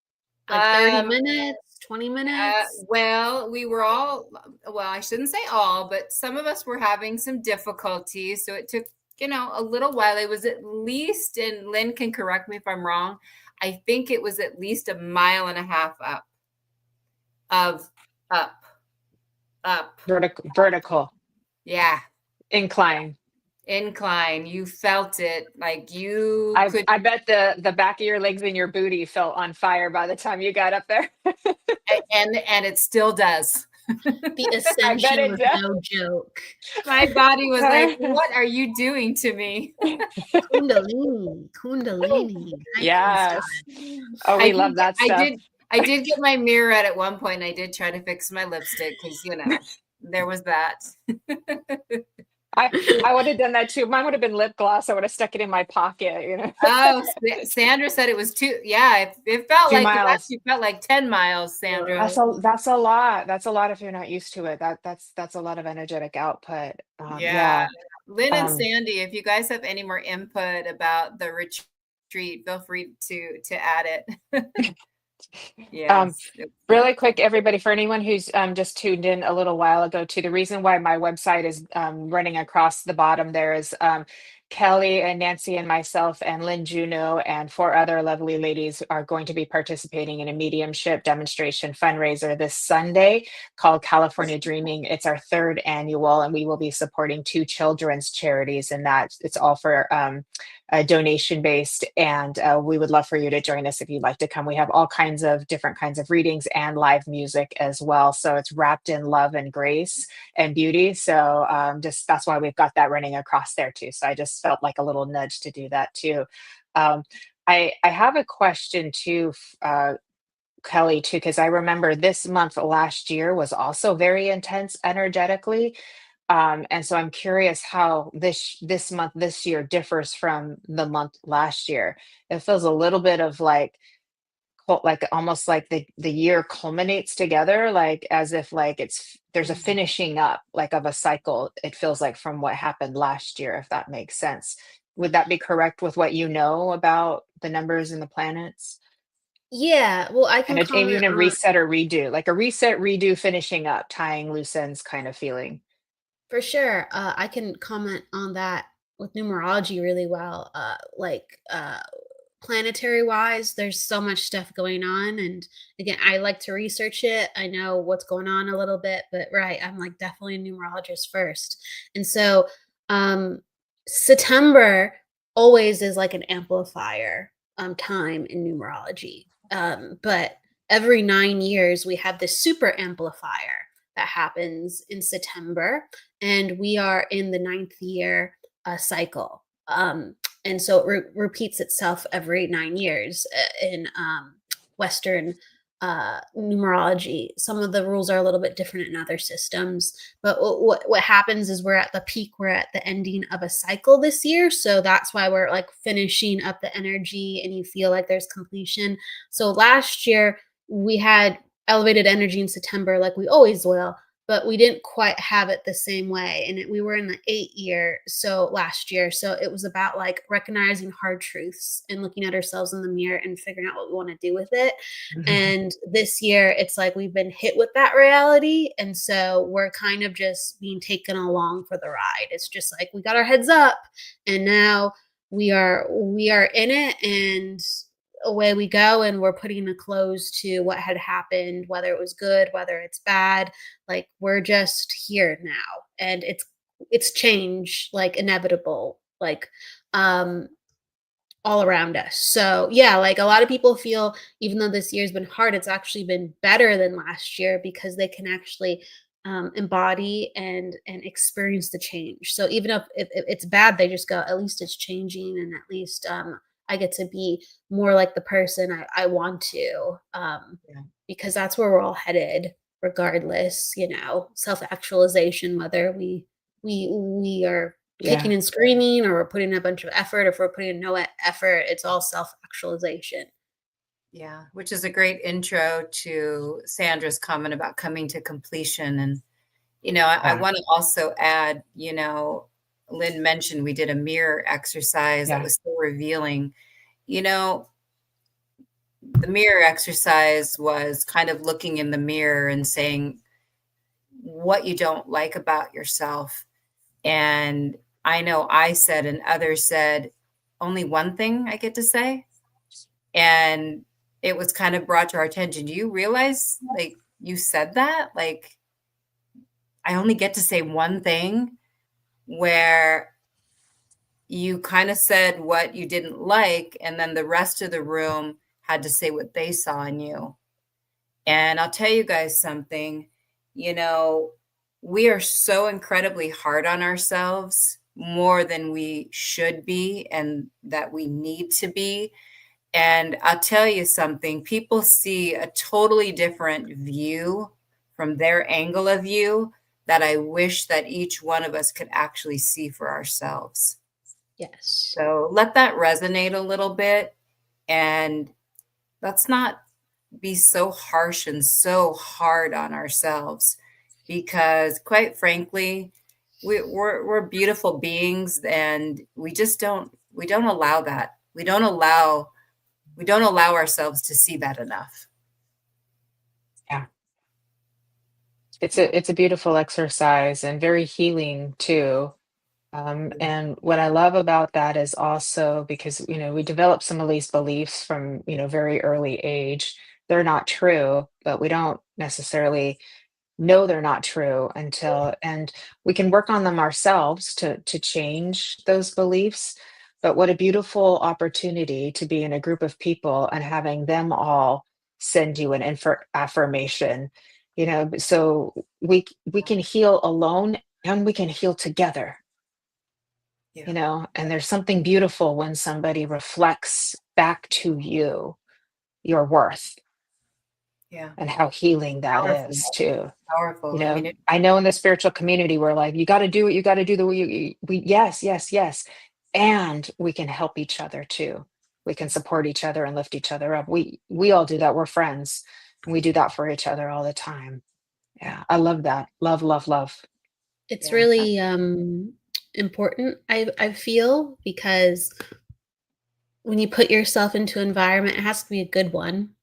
[SPEAKER 4] 30 minutes, 20 minutes?
[SPEAKER 3] Well, we were I shouldn't say all, but some of us were having some difficulties. So it took, a little while. It was at least, and Lynn can correct me if I'm wrong, I think it was at least 1.5 miles up.
[SPEAKER 2] Vertical.
[SPEAKER 3] Yeah.
[SPEAKER 2] Incline.
[SPEAKER 3] You felt it, like you could.
[SPEAKER 2] I bet the back of your legs and your booty felt on fire by the time you got up there.
[SPEAKER 3] and it still does.
[SPEAKER 4] The ascension was no joke.
[SPEAKER 3] My body was like, what are you doing to me?
[SPEAKER 4] Kundalini.
[SPEAKER 2] Yes. Oh, we love that stuff.
[SPEAKER 3] I did get my mirror at one point, and I did try to fix my lipstick, because there was that.
[SPEAKER 2] I would have done that too. Mine would have been lip gloss. I would have stuck it in my pocket,
[SPEAKER 3] Oh, Sandra said it was it felt
[SPEAKER 2] 2
[SPEAKER 3] like
[SPEAKER 2] miles.
[SPEAKER 3] It actually felt like 10 miles, Sandra.
[SPEAKER 2] That's a lot. That's a lot if you're not used to it. That's a lot of energetic output. Yeah.
[SPEAKER 3] Lynn and Sandy, if you guys have any more input about the retreat, feel free to add it.
[SPEAKER 2] Really quick, everybody, for anyone who's just tuned in a little while ago, the reason why my website is running across the bottom there is Kelly and Nancy and myself and Lynn Juno and 4 other lovely ladies are going to be participating in a mediumship demonstration fundraiser this Sunday called California Dreaming. It's our 3rd annual, and we will be supporting 2 children's charities, and that it's all for donation based, and we would love for you to join us if you'd like to come. We have all kinds of different kinds of readings and live music as well. So it's wrapped in love and grace and beauty. So just that's why we've got that running across there too. So I just felt like a little nudge to do that too. Um, I have a question too, Kelly, too, because I remember this month last year was also very intense energetically. And so I'm curious how this month this year differs from the month last year. It feels a little bit of like almost like the year culminates together, like as if like there's a finishing up like of a cycle. It feels like from what happened last year, if that makes sense. Would that be correct with what you know about the numbers and the planets?
[SPEAKER 4] Yeah, well, I
[SPEAKER 2] And
[SPEAKER 4] can
[SPEAKER 2] even
[SPEAKER 4] comment
[SPEAKER 2] a
[SPEAKER 4] on.
[SPEAKER 2] reset or redo, like a reset, redo, finishing up, tying loose ends kind of feeling.
[SPEAKER 4] For sure. I can comment on that with numerology really well. Planetary wise, there's so much stuff going on. And again, I like to research it. I know what's going on a little bit, but right, I'm like definitely a numerologist first. And so, um, September always is like an amplifier time in numerology. But every 9 years, we have this super amplifier that happens in September, and we are in the ninth year cycle. And so it repeats itself every 9 years in Western numerology. Some of the rules are a little bit different in other systems, but what happens is we're at the peak, we're at the ending of a cycle this year, so that's why we're like finishing up the energy, and you feel like there's completion. So last year we had elevated energy in September, like we always will, but we didn't quite have it the same way. And we were in the 8 year, so last year. So it was about like recognizing hard truths and looking at ourselves in the mirror and figuring out what we want to do with it. And this year, it's like we've been hit with that reality. And so we're kind of just being taken along for the ride. It's just like we got our heads up, and now we are in it, and away we go, and we're putting a close to what had happened, whether it was good, whether it's bad. Like we're just here now, and it's change, like inevitable, like um all around us. So yeah, like a lot of people feel, even though this year's been hard, it's actually been better than last year because they can actually embody and experience the change. So even if it's bad, they just go, at least it's changing, and at least I get to be more like the person I want to,
[SPEAKER 2] Yeah.
[SPEAKER 4] because that's where we're all headed, regardless. Self actualization, whether we are
[SPEAKER 2] Yeah.
[SPEAKER 4] kicking and screaming, or we're putting a bunch of effort, if we're putting no effort, it's all self actualization.
[SPEAKER 3] Yeah, which is a great intro to Sandra's comment about coming to completion. And, I
[SPEAKER 2] Yeah.
[SPEAKER 3] want to also add, Lynn mentioned we did a mirror exercise that
[SPEAKER 2] Yeah.
[SPEAKER 3] was so revealing. You know, the mirror exercise was kind of looking in the mirror and saying what you don't like about yourself. And I know I said, and others said, only one thing I get to say. And it was kind of brought to our attention. Do you realize, like, you said that? Like, I only get to say one thing, where you kind of said what you didn't like, and then the rest of the room had to say what they saw in you. And I'll tell you guys something, we are so incredibly hard on ourselves, more than we should be and that we need to be. And I'll tell you something, people see a totally different view from their angle of view that I wish that each one of us could actually see for ourselves.
[SPEAKER 4] Yes.
[SPEAKER 3] So let that resonate a little bit, and let's not be so harsh and so hard on ourselves, because quite frankly, we're beautiful beings, and we don't allow that. We don't allow ourselves to see that enough.
[SPEAKER 2] Yeah. It's a beautiful exercise and very healing too. And what I love about that is also because, we develop some of these beliefs from, very early age. They're not true, but we don't necessarily know they're not true and we can work on them ourselves to change those beliefs. But what a beautiful opportunity to be in a group of people and having them all send you an affirmation, so we can heal alone and we can heal together, and there's something beautiful when somebody reflects back to you your worth
[SPEAKER 3] Yeah.
[SPEAKER 2] and how healing that
[SPEAKER 3] Powerful.
[SPEAKER 2] is too.
[SPEAKER 3] Powerful. I mean,
[SPEAKER 2] I know in the spiritual community, we're like, you got to do what you got to do. Yes, yes, yes. And we can help each other too. We can support each other and lift each other up. We all do that. We're friends. We do that for each other all the time. Yeah. I love that. Love, love, love.
[SPEAKER 4] It's
[SPEAKER 2] Yeah.
[SPEAKER 4] really important, I feel, because when you put yourself into an environment, it has to be a good one.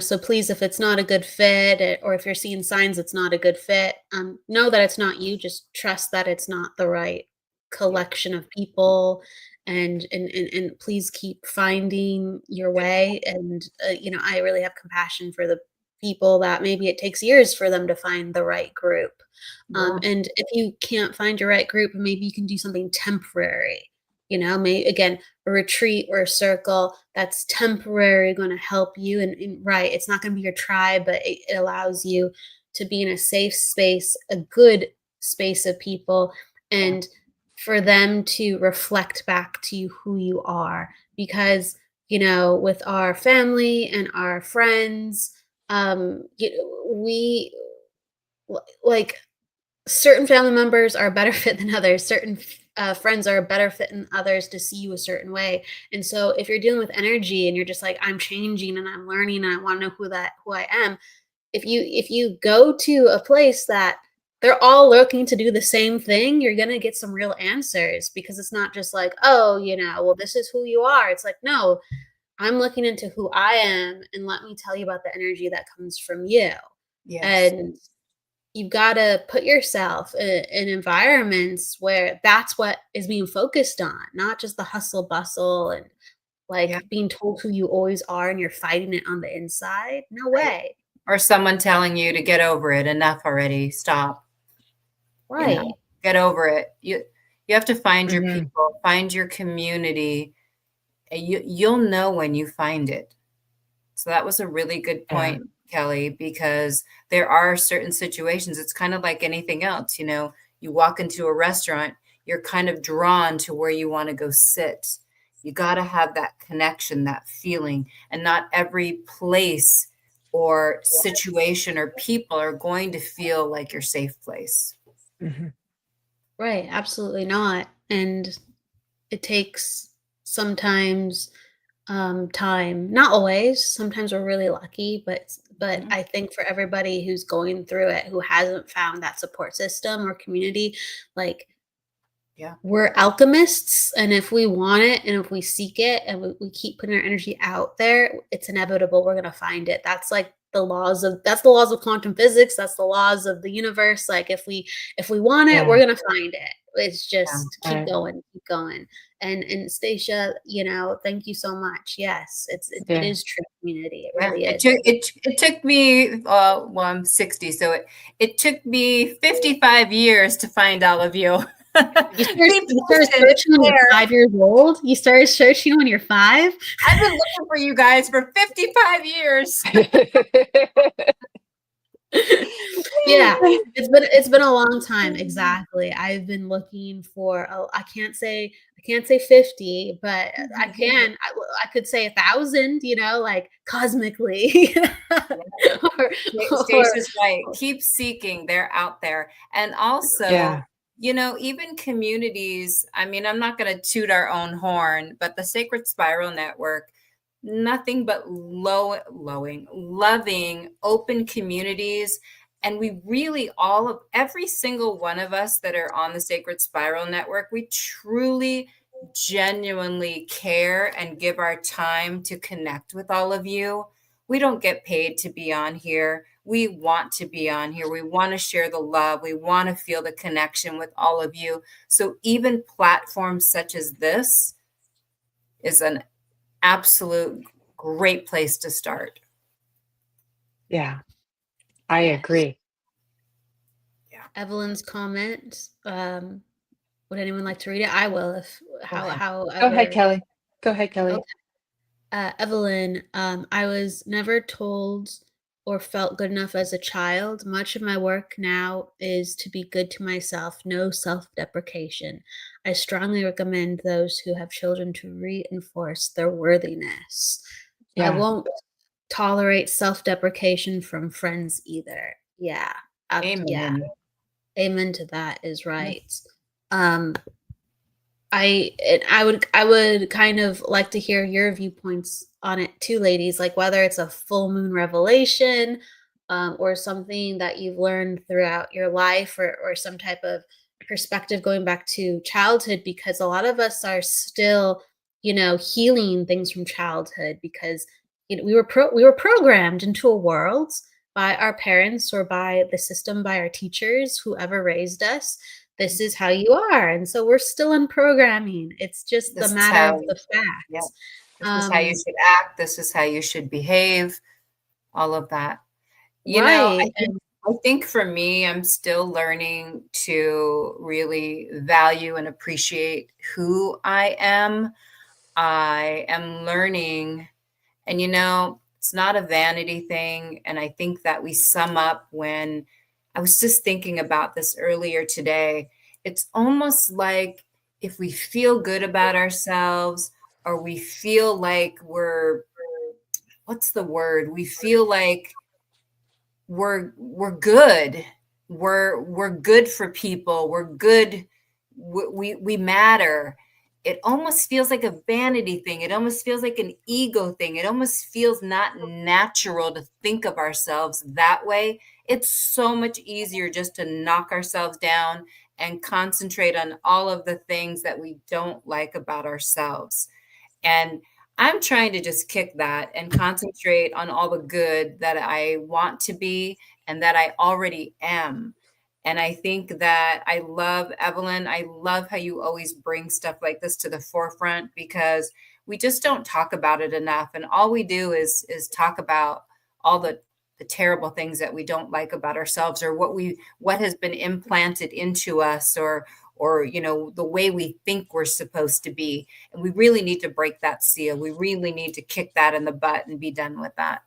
[SPEAKER 4] So please, if it's not a good fit, or if you're seeing signs it's not a good fit, know that it's not you. Just trust that it's not the right collection of people, and please keep finding your way. And I really have compassion for the people that maybe it takes years for them to find the right group. And if you can't find your right group, maybe you can do something temporary. Maybe again, a retreat or a circle that's temporary, going to help you. And right, it's not going to be your tribe, but it allows you to be in a safe space, a good space of people, and for them to reflect back to you who you are. Because with our family and our friends, we like, certain family members are a better fit than others. Certain friends are a better fit than others to see you a certain way. And so if you're dealing with energy and you're just like, I'm changing and I'm learning and I want to know who I am, if you go to a place that they're all looking to do the same thing, you're going to get some real answers, because it's not just like, oh, well, this is who you are. It's like, no, I'm looking into who I am, and let me tell you about the energy that comes from you.
[SPEAKER 3] yes.
[SPEAKER 4] And you've got to put yourself in environments where that's what is being focused on, not just the hustle bustle and being told who you always are and you're fighting it on the inside. No way.
[SPEAKER 3] Or someone telling you to get over it. Enough already. Stop.
[SPEAKER 4] Right.
[SPEAKER 3] Get over it. You have to find your people, find your community. You'll know when you find it. So that was a really good point, Kelly, because there are certain situations. It's kind of like anything else. You walk into a restaurant, you're kind of drawn to where you want to go sit. You got to have that connection, that feeling, and not every place or situation or people are going to feel like your safe place.
[SPEAKER 4] Right. Absolutely not. And it takes sometimes time, not always. Sometimes we're really lucky, but I think for everybody who's going through it, who hasn't found that support system or community, we're alchemists, and if we want it and if we seek it and we keep putting our energy out there, it's inevitable. We're going to find it. That's like the laws of quantum physics. That's the laws of the universe. Like if we want it, we're going to find it. It's just keep going. And Stacia, thank you so much. Yes, it is true community. It really is.
[SPEAKER 3] It took me, well, I'm 60, so it took me 55 years to find all of you.
[SPEAKER 4] You started searching when you're 5 years old? You started searching when you're 5?
[SPEAKER 3] I've been looking for you guys for 55 years.
[SPEAKER 4] Yeah, it's been a long time. Exactly. I've been looking for, I can't say 50, but I could say 1,000, like cosmically.
[SPEAKER 3] Stacey's right. Keep seeking. They're out there. And also, even communities, I mean, I'm not going to toot our own horn, but the Sacred Spiral Network, nothing but loving, open communities. And we really, every single one of us that are on the Sacred Spiral Network, we truly, genuinely care and give our time to connect with all of you. We don't get paid to be on here. We want to be on here. We want to share the love. We want to feel the connection with all of you. So even platforms such as this is an absolute great place to start.
[SPEAKER 2] Yeah, I agree.
[SPEAKER 4] Yeah. Evelyn's comment, Would anyone like to read it? I will if
[SPEAKER 2] Go ahead. Go ahead,
[SPEAKER 4] however.
[SPEAKER 2] Kelly. Go ahead, Kelly.
[SPEAKER 4] Okay. Evelyn, I was never told or felt good enough as a child. Much of my work now is to be good to myself, no self deprecation. I strongly recommend those who have children to reinforce their worthiness. I
[SPEAKER 2] Yeah.
[SPEAKER 4] won't tolerate self deprecation from friends either. Yeah. Yeah.
[SPEAKER 3] Amen.
[SPEAKER 4] Amen to that is right. Um, I would kind of like to hear your viewpoints on it too, ladies, like whether it's a full moon revelation, or something that you've learned throughout your life, or some type of perspective going back to childhood, because a lot of us are still, healing things from childhood because we were programmed into a world by our parents or by the system, by our teachers, whoever raised us. This is how you are, and so we're still in programming. It's just the
[SPEAKER 3] This is
[SPEAKER 4] matter
[SPEAKER 3] how,
[SPEAKER 4] of the
[SPEAKER 3] yeah,
[SPEAKER 4] fact.
[SPEAKER 3] this is how you should act. This is how you should behave. All of that.
[SPEAKER 4] Right,
[SPEAKER 3] I think for me, I'm still learning to really value and appreciate who I am. I am learning, and it's not a vanity thing. And I think that we sum up when I was just thinking about this earlier today. It's almost like if we feel good about ourselves, or we feel like what's the word? We feel like we're good. We're good for people. We're good. We matter. It almost feels like a vanity thing. It almost feels like an ego thing. It almost feels not natural to think of ourselves that way. It's so much easier just to knock ourselves down and concentrate on all of the things that we don't like about ourselves. And I'm trying to just kick that and concentrate on all the good that I want to be and that I already am. And I think that I love Evelyn. I love how you always bring stuff like this to the forefront, because we just don't talk about it enough. And all we do is talk about all the terrible things that we don't like about ourselves, or what has been implanted into us, or the way we think we're supposed to be. And we really need to break that seal. We really need to kick that in the butt and be done with that.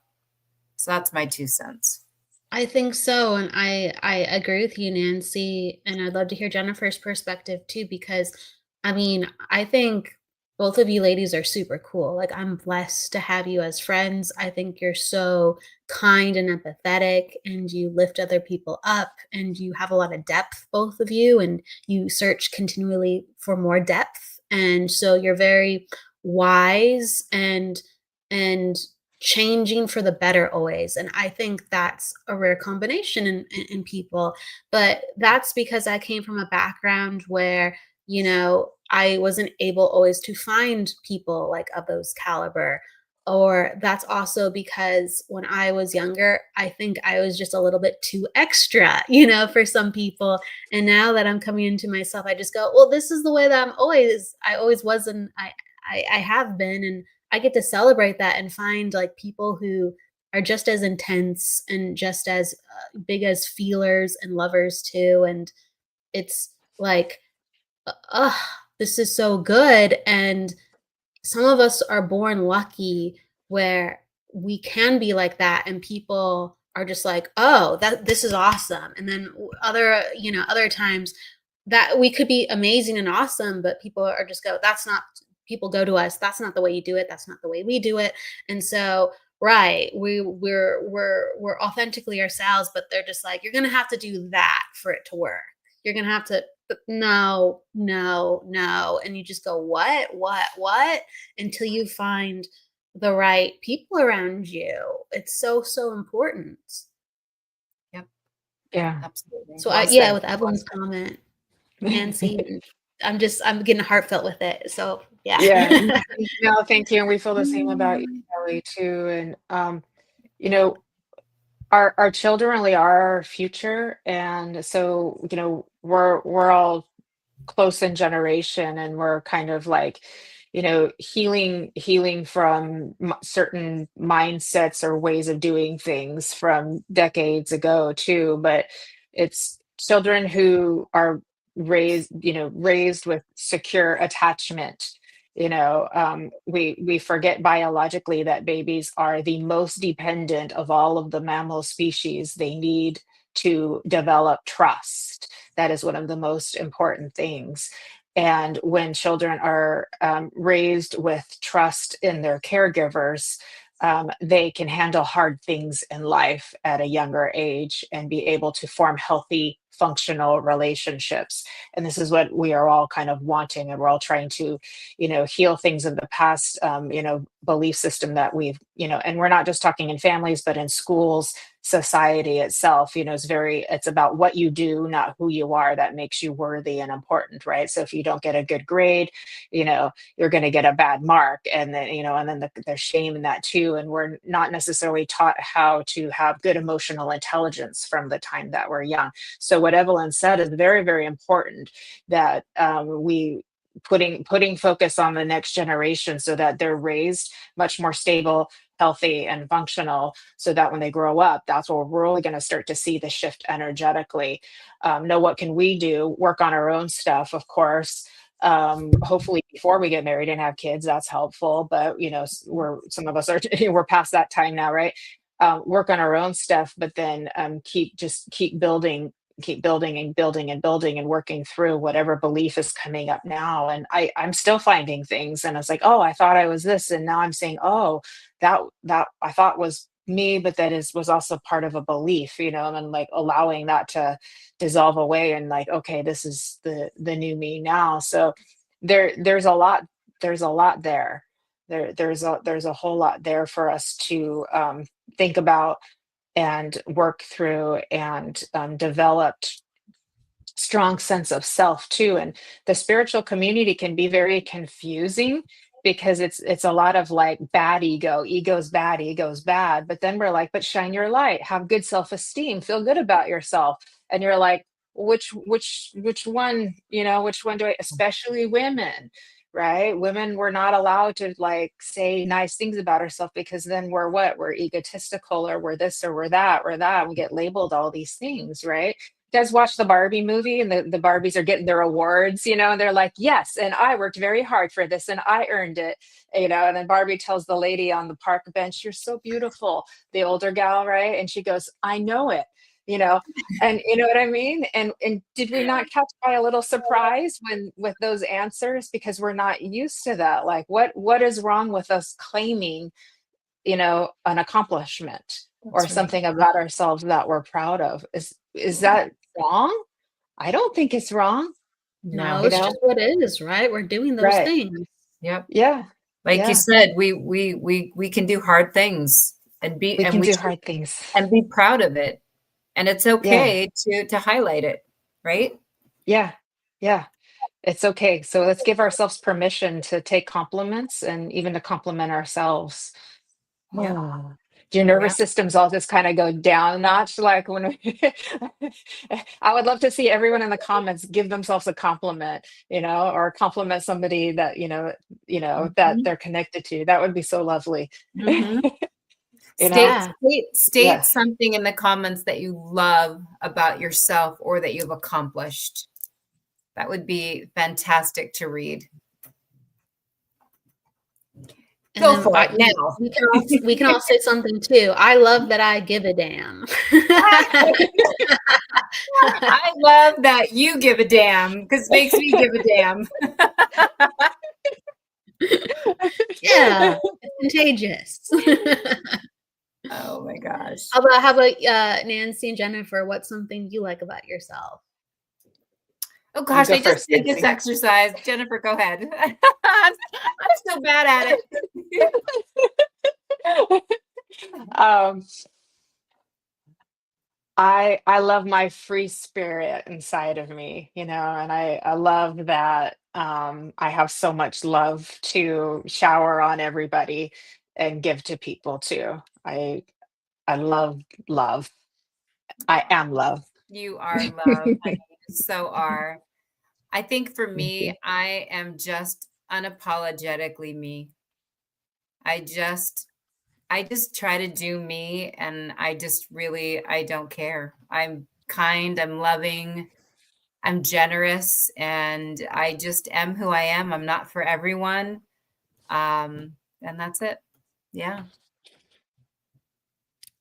[SPEAKER 3] So that's my 2 cents.
[SPEAKER 4] I think so, and I agree with you, Nancy, and I'd love to hear Jennifer's perspective too, because I mean, I think both of you ladies are super cool. Like, I'm blessed to have you as friends. I think you're so kind and empathetic, and you lift other people up, and you have a lot of depth, both of you, and you search continually for more depth. And so you're very wise and changing for the better always. And I think that's a rare combination in people. But that's because I came from a background where, I wasn't able always to find people like of those caliber. Or that's also because when I was younger, I think I was just a little bit too extra, for some people. And now that I'm coming into myself, I just go, well, this is the way that I always was, and I have been. And I get to celebrate that and find like people who are just as intense and just as big as feelers and lovers too. And it's like, uh, this is so good. And some of us are born lucky where we can be like that, and people are just like, oh, this is awesome. And then other times that we could be amazing and awesome, but people are just go, that's not, people go to us, that's not the way you do it, that's not the way we do it. And so right, we're authentically ourselves, but they're just like, you're gonna have to do that for it to work. You're gonna have to, no, no, no. And you just go, what? Until you find the right people around you. It's so, so important.
[SPEAKER 3] Yep.
[SPEAKER 2] Yeah.
[SPEAKER 3] Absolutely.
[SPEAKER 4] So
[SPEAKER 3] Well
[SPEAKER 4] yeah,
[SPEAKER 3] said.
[SPEAKER 4] with Evelyn's comment, Nancy, I'm getting heartfelt with it. So yeah.
[SPEAKER 2] Yeah. No, thank you. And we feel the same about you, Kelly, too. And you know, our children really are our future. And so, we're all close in generation, and we're kind of like, healing from certain mindsets or ways of doing things from decades ago too. But it's children who are raised with secure attachment. We forget biologically that babies are the most dependent of all of the mammal species. They need to develop trust. That is one of the most important things. And when children are raised with trust in their caregivers, they can handle hard things in life at a younger age and be able to form healthy, functional relationships. And this is what we are all kind of wanting, and we're all trying to, heal things of the past, belief system that and we're not just talking in families, but in schools, society itself. It's about what you do, not who you are, that makes you worthy and important, right? So if you don't get a good grade, you're going to get a bad mark, and then there's shame in that too. And we're not necessarily taught how to have good emotional intelligence from the time that we're young. So what Evelyn said is very, very important, that we putting focus on the next generation so that they're raised much more stable, healthy, and functional, so that when they grow up, that's where we're really going to start to see the shift energetically. Know what can we do? Work on our own stuff, of course. Hopefully before we get married and have kids, that's helpful. But some of us are we're past that time now, right? Work on our own stuff, but then keep building, and building and building, and working through whatever belief is coming up now. And I'm still finding things, and it's like, oh, I thought I was this, and now I'm saying, oh, that I thought was me, but that was also part of a belief, and then like allowing that to dissolve away, and like, okay, this is the new me now. So there's a lot there. There's a whole lot there for us to think about and work through, and developed strong sense of self too. And the spiritual community can be very confusing, because it's a lot of like bad ego's bad, but then we're like, but shine your light, have good self-esteem, feel good about yourself. And you're like, which one, which one do I, especially women, right? Women, we're not allowed to like say nice things about ourselves, because then we're egotistical, or we're this, or we're that, we get labeled all these things, right? You guys watch the Barbie movie, and the Barbies are getting their awards, and they're like, yes, and I worked very hard for this, and I earned it, and then Barbie tells the lady on the park bench, you're so beautiful, the older gal, right? And she goes, I know it, and you know what I mean? And did we not catch by a little surprise when with those answers? Because we're not used to that. Like, what is wrong with us claiming, an accomplishment or
[SPEAKER 3] That's right.
[SPEAKER 2] something about ourselves that we're proud of? Is that wrong? I don't think it's wrong.
[SPEAKER 4] No,
[SPEAKER 3] No.
[SPEAKER 4] it's just what it is, right? We're doing those
[SPEAKER 2] Right.
[SPEAKER 4] things.
[SPEAKER 3] Yep.
[SPEAKER 2] Yeah.
[SPEAKER 3] Like
[SPEAKER 2] Yeah.
[SPEAKER 3] you said, we can do hard things and
[SPEAKER 2] We can do hard things.
[SPEAKER 3] and be proud of it. And it's
[SPEAKER 2] Yeah.
[SPEAKER 3] okay to highlight it, right?
[SPEAKER 2] Yeah. Yeah. It's okay. So let's give ourselves permission to take compliments, and even to compliment ourselves.
[SPEAKER 3] Yeah.
[SPEAKER 2] Oh. Your nervous
[SPEAKER 3] Yeah.
[SPEAKER 2] systems all just kind of go down a notch. Like when I would love to see everyone in the comments give themselves a compliment, or compliment somebody that, that
[SPEAKER 3] Mhm.
[SPEAKER 2] they're connected to. That would be so lovely.
[SPEAKER 3] Mhm.
[SPEAKER 2] You know?
[SPEAKER 4] Yeah.
[SPEAKER 3] State
[SPEAKER 2] Yeah.
[SPEAKER 3] something in the comments that you love about yourself or that you've accomplished. That would be fantastic to read.
[SPEAKER 4] And
[SPEAKER 3] Go
[SPEAKER 4] then
[SPEAKER 3] for it now.
[SPEAKER 4] we can all say something too. I love that I give a damn.
[SPEAKER 3] I love that you give a damn, because it makes me give a damn.
[SPEAKER 4] Yeah, it's contagious.
[SPEAKER 3] Oh my gosh.
[SPEAKER 4] How about Nancy and Jennifer? What's something you like about yourself?
[SPEAKER 3] Oh gosh,
[SPEAKER 2] go
[SPEAKER 3] I just
[SPEAKER 2] first,
[SPEAKER 3] did this
[SPEAKER 2] Nancy.
[SPEAKER 3] exercise. Jennifer, go ahead. I'm so bad at it.
[SPEAKER 2] um, I love my free spirit inside of me, and I love that I have so much love to shower on everybody and give to people too. I love love. I am love.
[SPEAKER 3] You are love, honey. You so are. I think for
[SPEAKER 2] Thank
[SPEAKER 3] me,
[SPEAKER 2] you.
[SPEAKER 3] I am just unapologetically me. I just I just try to do me, and I don't care. I'm kind, I'm loving. I'm generous, and I just am who I am. I'm not for everyone. And that's it. Yeah.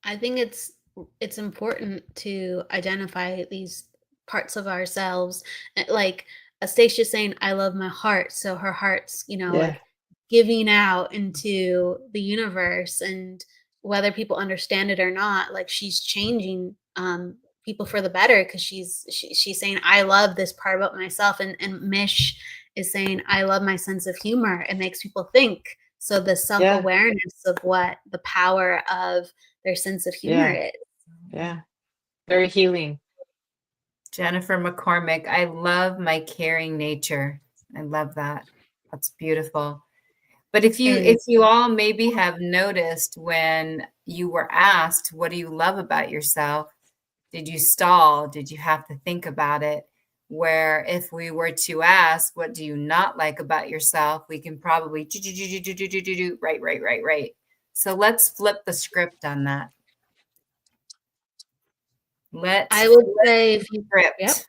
[SPEAKER 4] I think it's important to identify these parts of ourselves. Like Stacey's saying, I love my heart. So her heart's,
[SPEAKER 2] Yeah.
[SPEAKER 4] like giving out into the universe, and whether people understand it or not, like she's changing people for the better, because she's saying, I love this part about myself. And Mish is saying, I love my sense of humor. It makes people think. So the
[SPEAKER 2] Yeah.
[SPEAKER 4] self-awareness of what the power of their sense of humor
[SPEAKER 2] Yeah.
[SPEAKER 4] is.
[SPEAKER 2] Yeah. Very healing.
[SPEAKER 3] Jennifer McCormick, I love my caring nature. I love that. That's beautiful. But if you all maybe have noticed, when you were asked, what do you love about yourself? Did you stall? Did you have to think about it? Where if we were to ask, what do you not like about yourself? We can probably right. So let's flip the script on that.
[SPEAKER 4] I would say
[SPEAKER 3] Script.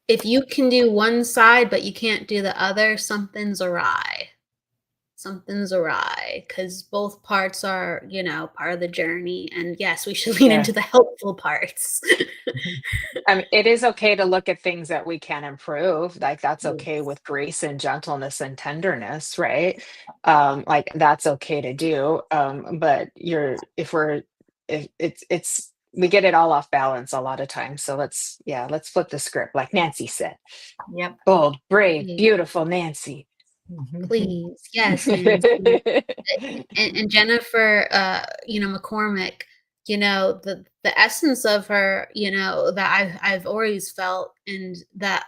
[SPEAKER 4] if you can do one side but you can't do the other, something's awry. Something's awry, because both parts are, part of the journey. And yes, we should lean into the helpful parts.
[SPEAKER 2] I mean, it is okay to look at things that we can improve. Like that's okay with grace and gentleness and tenderness, right? Like that's okay to do. But if it's we get it all off balance a lot of times. So let's flip the script, like Nancy said.
[SPEAKER 3] Yep.
[SPEAKER 2] Bold, brave, beautiful Nancy.
[SPEAKER 4] Please. Yes, Nancy. And Jennifer, McCormick, the essence of her, that I've always felt, and that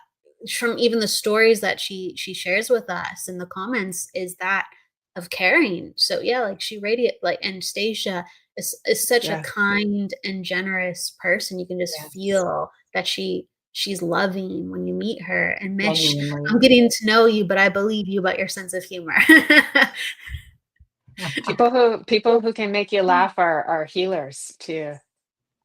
[SPEAKER 4] from even the stories that she shares with us in the comments, is that of caring. So yeah, like she radiate, like, and Stacia is such a kind and generous person. You can just feel that she's loving when you meet her. And Mish, I'm getting to know you, but I believe you about your sense of humor.
[SPEAKER 2] People who can make you laugh are healers too.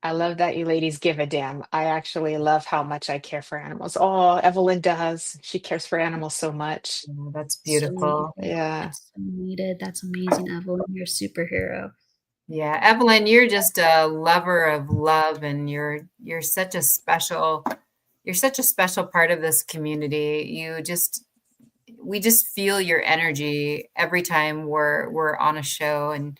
[SPEAKER 2] I love that you ladies give a damn. I actually love how much I care for animals. Oh, Evelyn does. She cares for animals so much.
[SPEAKER 3] Oh, that's beautiful.
[SPEAKER 2] Yeah.
[SPEAKER 4] That's so needed. That's amazing, Evelyn. You're a superhero.
[SPEAKER 3] Yeah, Evelyn, you're just a lover of love, and you're such a special part of this community. We just feel your energy every time we're on a show and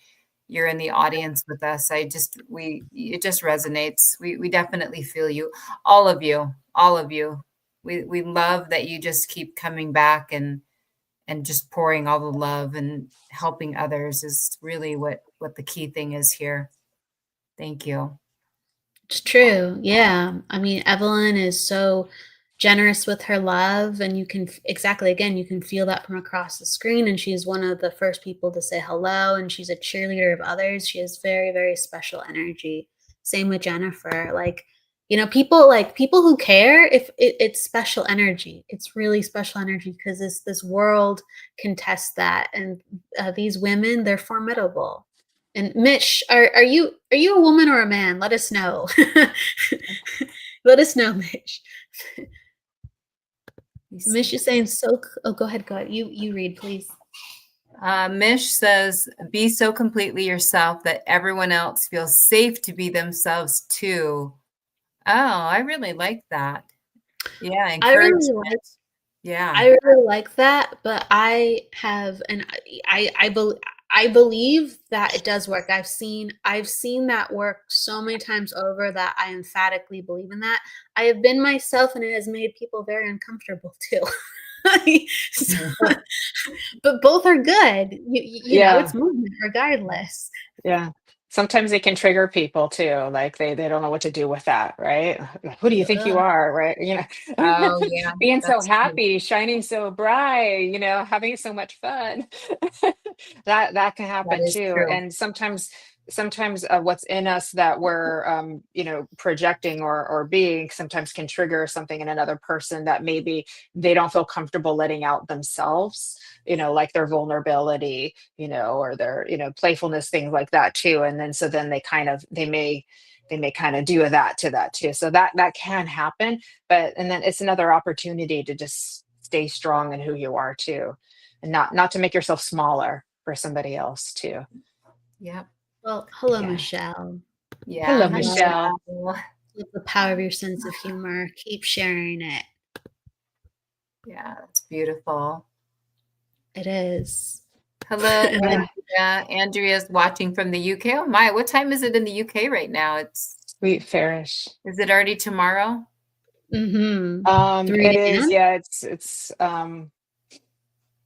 [SPEAKER 3] you're in the audience with us. It just resonates. We definitely feel you. All of you. We love that you just keep coming back and just pouring all the love and helping others is really what the key thing is here. Thank you.
[SPEAKER 4] It's true. Yeah. I mean, Evelyn is so generous with her love, and you can you can feel that from across the screen. And she's one of the first people to say hello, and she's a cheerleader of others. She has very, very special energy. Same with Jennifer. Like, people who care, if it's special energy. It's really special energy, because this world can test that. And these women, they're formidable. And Mitch, are you a woman or a man? Let us know. Let us know, Mitch. Mish is saying so. Oh, go ahead. You read, please.
[SPEAKER 3] Mish says, be so completely yourself that everyone else feels safe to be themselves too. Oh, I really like that. Yeah, encouragement.
[SPEAKER 4] I really like that, but I have, and I believe that it does work. I've seen that work so many times over that I emphatically believe in that. I have been myself, and it has made people very uncomfortable too. But both are good. You know, it's movement regardless.
[SPEAKER 2] Yeah. Sometimes they can trigger people too. Like they don't know what to do with that, right? Who do you think you are, right?
[SPEAKER 3] Oh yeah.
[SPEAKER 2] Being so happy, shining so bright, having so much fun. That can happen too.
[SPEAKER 3] True.
[SPEAKER 2] And sometimes what's in us that we're projecting or being sometimes can trigger something in another person that maybe they don't feel comfortable letting out themselves, like their vulnerability, or their playfulness, things like that too. And then they may they may kind of do that to that too. So that can happen, and then it's another opportunity to just stay strong in who you are too, and not to make yourself smaller for somebody else too.
[SPEAKER 3] Yep.
[SPEAKER 4] Well, hello,
[SPEAKER 2] Yeah.
[SPEAKER 4] Michelle.
[SPEAKER 3] Yeah.
[SPEAKER 2] Hello, Michelle.
[SPEAKER 4] With the power of your sense of humor. Keep sharing it.
[SPEAKER 3] Yeah, that's beautiful.
[SPEAKER 4] It is.
[SPEAKER 3] Hello, Andrea. Andrea's watching from the UK. Oh my, what time is it in the UK right now?
[SPEAKER 2] Sweet Farish.
[SPEAKER 3] Is it already tomorrow?
[SPEAKER 4] Mm-hmm. 3
[SPEAKER 2] It is,
[SPEAKER 4] a.m.?
[SPEAKER 2] yeah, it's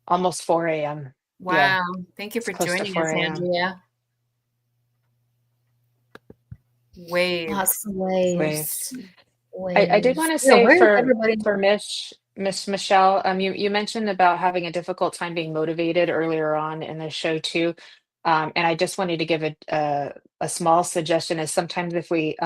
[SPEAKER 2] almost 4 a.m.
[SPEAKER 3] Wow.
[SPEAKER 2] Yeah,
[SPEAKER 3] Thank you for
[SPEAKER 2] close to
[SPEAKER 3] joining
[SPEAKER 2] 4
[SPEAKER 3] us,
[SPEAKER 2] a.m.
[SPEAKER 3] Andrea. Waves.
[SPEAKER 4] Lots of
[SPEAKER 2] Waves.
[SPEAKER 4] waves.
[SPEAKER 2] I did want to
[SPEAKER 4] Yeah,
[SPEAKER 2] say
[SPEAKER 4] where is everybody?
[SPEAKER 2] for Miss Michelle, you mentioned about having a difficult time being motivated earlier on in the show too, and I just wanted to give a small suggestion. Is sometimes if we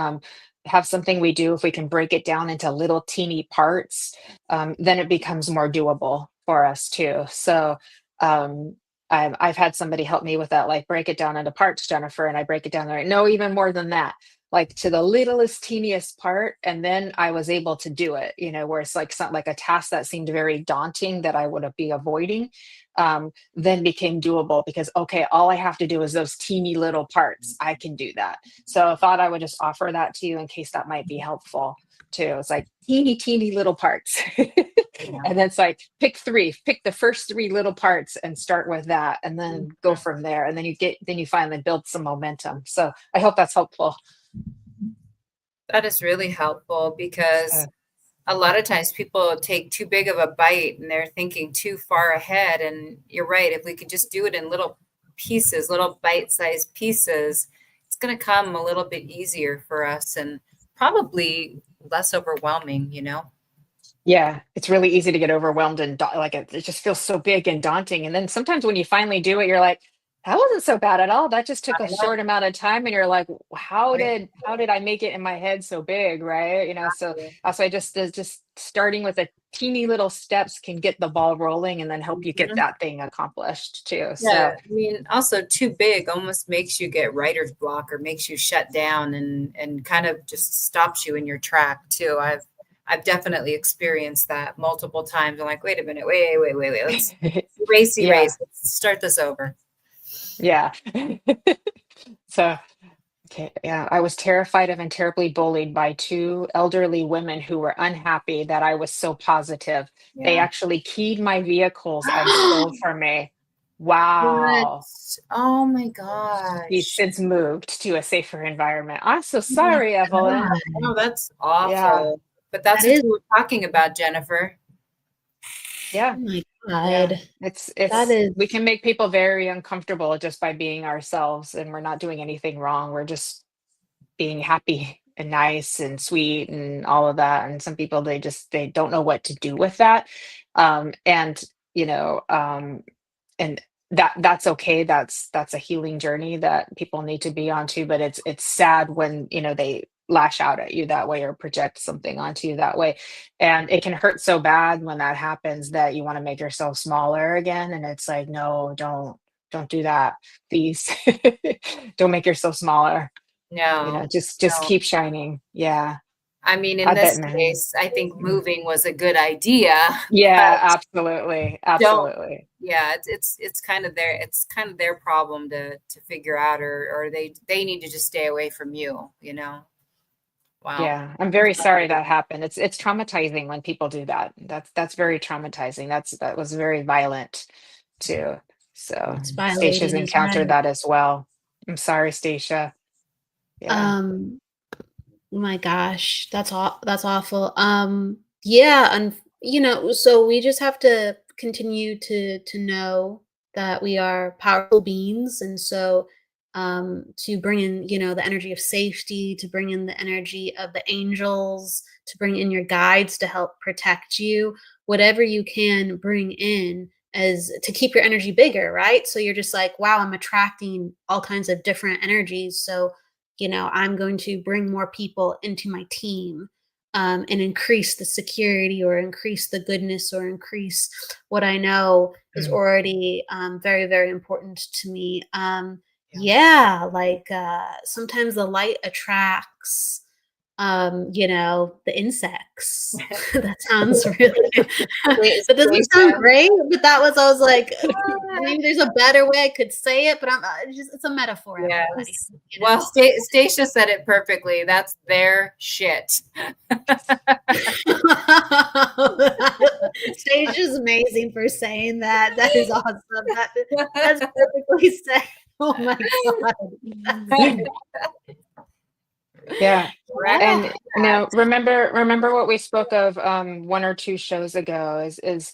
[SPEAKER 2] have something we do, if we can break it down into little teeny parts, then it becomes more doable for us too. So I've had somebody help me with that, like break it down into parts, Jennifer, and I break it down there. No, even more than that, like to the littlest teeniest part, and then I was able to do it, where it's like something like a task that seemed very daunting that I would be avoiding, then became doable because okay, all I have to do is those teeny little parts. I can do that. So I thought I would just offer that to you in case that might be helpful too. It's like teeny little parts. And then it's like pick the first three little parts and start with that, and then go from there, and then you finally build some momentum. So I hope that's helpful.
[SPEAKER 3] That is really helpful because a lot of times people take too big of a bite and they're thinking too far ahead. And you're right. If we could just do it in little pieces, little bite-sized pieces, it's going to come a little bit easier for us and probably less overwhelming,
[SPEAKER 2] Yeah, it's really easy to get overwhelmed and like it just feels so big and daunting. And then sometimes when you finally do it, you're like, that wasn't so bad at all. That just took a short amount of time. And you're like, how did I make it in my head so big? Right. So also I just starting with a teeny little steps can get the ball rolling and then help you get that thing accomplished too.
[SPEAKER 3] Yeah,
[SPEAKER 2] So
[SPEAKER 3] I mean, also too big almost makes you get writer's block or makes you shut down and kind of just stops you in your track too. I've definitely experienced that multiple times. I'm like, wait a minute, wait. Let's erase.
[SPEAKER 2] Yeah.
[SPEAKER 3] Let's start this over.
[SPEAKER 2] Yeah. So okay, yeah, I was terrified of and terribly bullied by two elderly women who were unhappy that I was so positive. They
[SPEAKER 3] Yeah.
[SPEAKER 2] actually keyed my vehicles and stole from me.
[SPEAKER 3] What?
[SPEAKER 2] Wow.
[SPEAKER 3] Oh my
[SPEAKER 2] He's
[SPEAKER 3] gosh.
[SPEAKER 2] since moved to a safer environment. I'm so sorry, Evelyn.
[SPEAKER 3] Oh, that's
[SPEAKER 2] Yeah.
[SPEAKER 3] awful. But that's
[SPEAKER 4] That
[SPEAKER 3] what
[SPEAKER 4] is-
[SPEAKER 3] you were talking about, Jennifer.
[SPEAKER 2] Yeah.
[SPEAKER 4] Oh my
[SPEAKER 2] Yeah.
[SPEAKER 4] God.
[SPEAKER 2] It's
[SPEAKER 4] That is
[SPEAKER 2] we can make people very uncomfortable just by being ourselves, and we're not doing anything wrong. We're just being happy and nice and sweet and all of that. And some people they don't know what to do with that. And you know, and that's okay. That's a healing journey that people need to be onto. But it's sad when they lash out at you that way or project something onto you that way. And it can hurt so bad when that happens that you want to make yourself smaller again. And it's like, no, don't do that, please. Don't make yourself smaller.
[SPEAKER 3] No,
[SPEAKER 2] Just
[SPEAKER 3] no.
[SPEAKER 2] keep shining. Yeah.
[SPEAKER 3] I mean, in
[SPEAKER 2] I bet,
[SPEAKER 3] this
[SPEAKER 2] man.
[SPEAKER 3] case, I think moving was a good idea.
[SPEAKER 2] Yeah,
[SPEAKER 3] but
[SPEAKER 2] absolutely.
[SPEAKER 3] don't.
[SPEAKER 2] Absolutely.
[SPEAKER 3] Yeah, it's kind of their problem to figure out, or they need to just stay away from you. Wow.
[SPEAKER 2] Yeah. I'm very sorry that happened. It's traumatizing when people do that. That's very traumatizing. That was very violent too. So
[SPEAKER 4] it's
[SPEAKER 2] Stacia's
[SPEAKER 4] violating his
[SPEAKER 2] encountered
[SPEAKER 4] right.
[SPEAKER 2] that as well. I'm sorry, Stacia. Yeah.
[SPEAKER 4] Oh my gosh, that's awful. Yeah, and so we just have to continue to know that we are powerful beings, and so to bring in, the energy of safety, to bring in the energy of the angels, to bring in your guides to help protect you, whatever you can bring in as to keep your energy bigger, right? So you're just like, wow, I'm attracting all kinds of different energies. So I'm going to bring more people into my team, and increase the security or increase the goodness or increase what I know is already very, very important to me. Yeah, like, sometimes the light attracts, the insects. That sounds really that doesn't sound
[SPEAKER 3] Stacia,
[SPEAKER 4] great, but I was like, maybe there's a better way I could say it, but it's a metaphor, everybody,
[SPEAKER 3] yes. Well, Stacia said it perfectly. That's their shit.
[SPEAKER 4] Stage is amazing for saying that. That is awesome. That's perfectly said. Oh my god.
[SPEAKER 2] Yeah.
[SPEAKER 3] Right.
[SPEAKER 2] And remember what we spoke of one or two shows ago is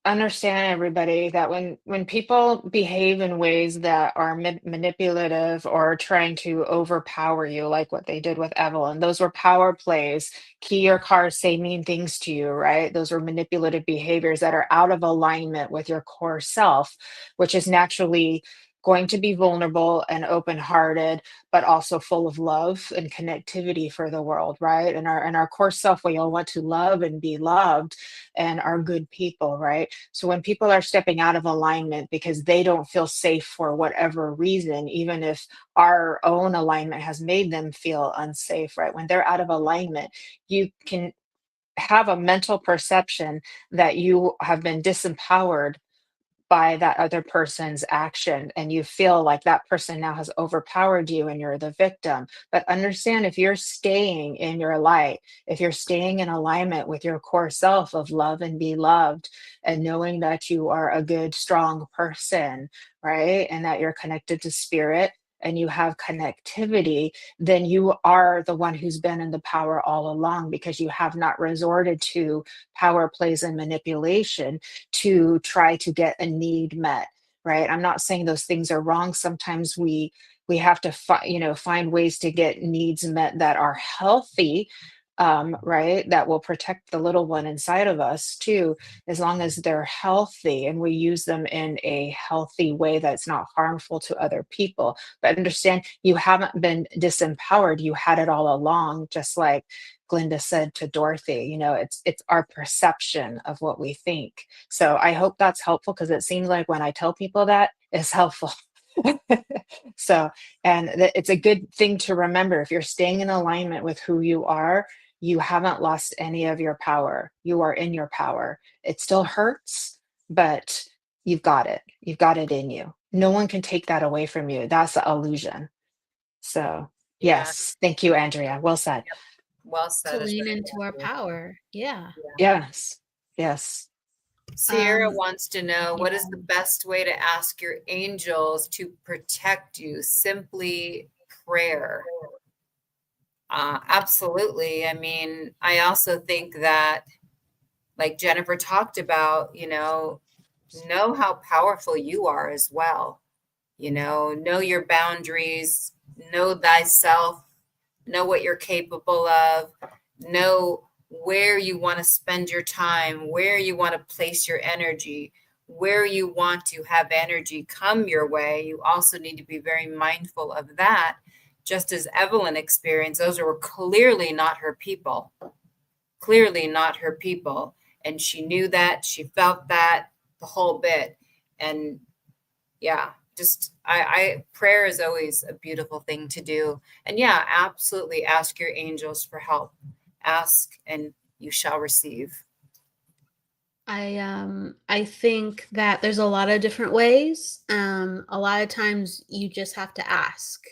[SPEAKER 2] understand, everybody, that when people behave in ways that are manipulative or trying to overpower you, like what they did with Evelyn, those were power plays. Key your cars, say mean things to you, right? Those were manipulative behaviors that are out of alignment with your core self, which is naturally going to be vulnerable and open-hearted, but also full of love and connectivity for the world, right? And our core self, we all want to love and be loved and are good people, right? So when people are stepping out of alignment because they don't feel safe for whatever reason, even if our own alignment has made them feel unsafe, right? When they're out of alignment, you can have a mental perception that you have been disempowered by that other person's action, and you feel like that person now has overpowered you and you're the victim. But understand, if you're staying in your light, if you're staying in alignment with your core self of love and be loved, and knowing that you are a good strong person, right, and that you're connected to spirit and you have connectivity, then you are the one who's been in the power all along, because you have not resorted to power plays and manipulation to try to get a need met, right? I'm not saying those things are wrong. Sometimes we have to find ways to get needs met that are healthy, right, that will protect the little one inside of us too, as long as they're healthy and we use them in a healthy way that's not harmful to other people. But understand, you haven't been disempowered, you had it all along, just like Glinda said to Dorothy. It's our perception of what we think. So I hope that's helpful, because it seems like when I tell people that, it's helpful. So, and it's a good thing to remember. If you're staying in alignment with who you are, you haven't lost any of your power. You are in your power. It still hurts, but you've got it. You've got it in you. No one can take that away from you. That's the illusion. So,
[SPEAKER 3] Yeah.
[SPEAKER 2] yes. Thank you, Andrea. Well said.
[SPEAKER 3] Well
[SPEAKER 4] To
[SPEAKER 3] said.
[SPEAKER 4] lean into our power. Yeah.
[SPEAKER 2] Yes. Yes.
[SPEAKER 3] Sierra wants to know, what is
[SPEAKER 4] yeah.
[SPEAKER 3] the best way to ask your angels to protect you? Simply prayer. Absolutely. I mean, I also think that, like Jennifer talked about, know how powerful you are as well. Know your boundaries, know thyself, know what you're capable of, know where you want to spend your time, where you want to place your energy, where you want to have energy come your way. You also need to be very mindful of that. Just as Evelyn experienced, those were clearly not her people, clearly not her people. And she knew that, she felt that, the whole bit. And yeah, just I prayer is always a beautiful thing to do. And yeah, absolutely ask your angels for help. Ask and you shall receive.
[SPEAKER 4] I think that there's a lot of different ways. A lot of times you just have to ask,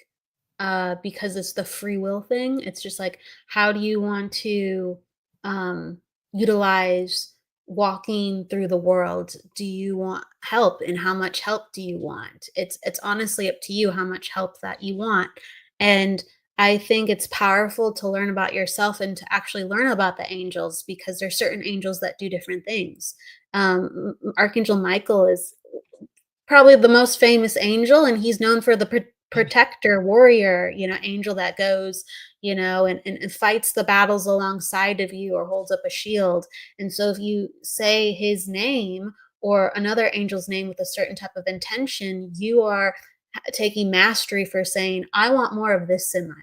[SPEAKER 4] because it's the free will thing. It's just like, how do you want to um, utilize walking through the world? Do you want help, and how much help do you want? It's honestly up to you how much help that you want. And I think it's powerful to learn about yourself and to actually learn about the angels, because there's certain angels that do different things. Archangel Michael is probably the most famous angel, and he's known for the protector warrior, angel that goes, and fights the battles alongside of you or holds up a shield. And so if you say his name or another angel's name with a certain type of intention, you are taking mastery for saying, I want more of this in my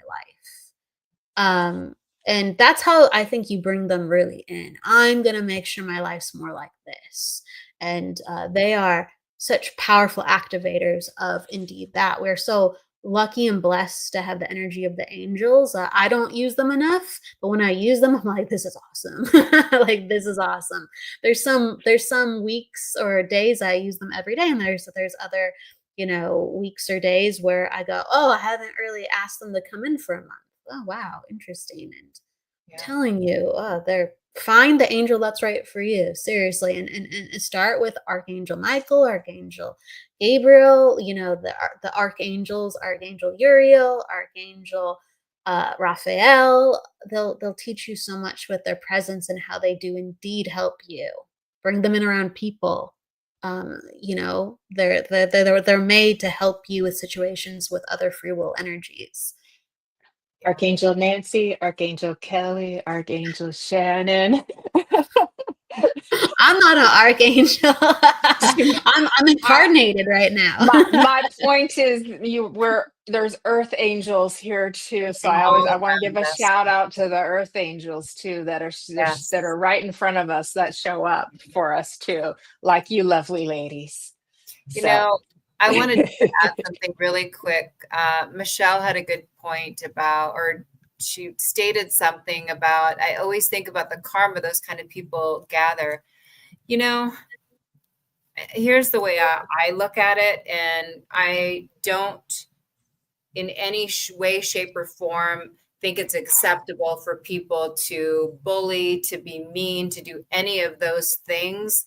[SPEAKER 4] life. And that's how I think you bring them really in. I'm going to make sure my life's more like this. And they are such powerful activators of indeed that. We're so lucky and blessed to have the energy of the angels. I don't use them enough, but when I use them, I'm like, this is awesome. Like, this is awesome. There's some weeks or days I use them every day, and there's other, weeks or days where I go, oh, I haven't really asked them to come in for a month. Oh, wow, interesting. And telling you, they're find the angel that's right for you, seriously, and start with Archangel Michael, Archangel Gabriel, the archangels, Archangel Uriel, Archangel Raphael. They'll teach you so much with their presence and how they do indeed help you. Bring them in around people. They're made to help you with situations with other free will energies.
[SPEAKER 2] Archangel Nancy, Archangel Kelly, Archangel Shannon.
[SPEAKER 4] I'm not an archangel. I'm incarnated right now.
[SPEAKER 2] my point is there's earth angels here too. So I want to give a shout out to the earth angels too that are right in front of us, that show up for us too, like you lovely ladies.
[SPEAKER 3] I wanted to add something really quick. Michelle had a good point or she stated something about, I always think about the karma those kind of people gather. Here's the way I look at it, and I don't in any way, shape, or form think it's acceptable for people to bully, to be mean, to do any of those things.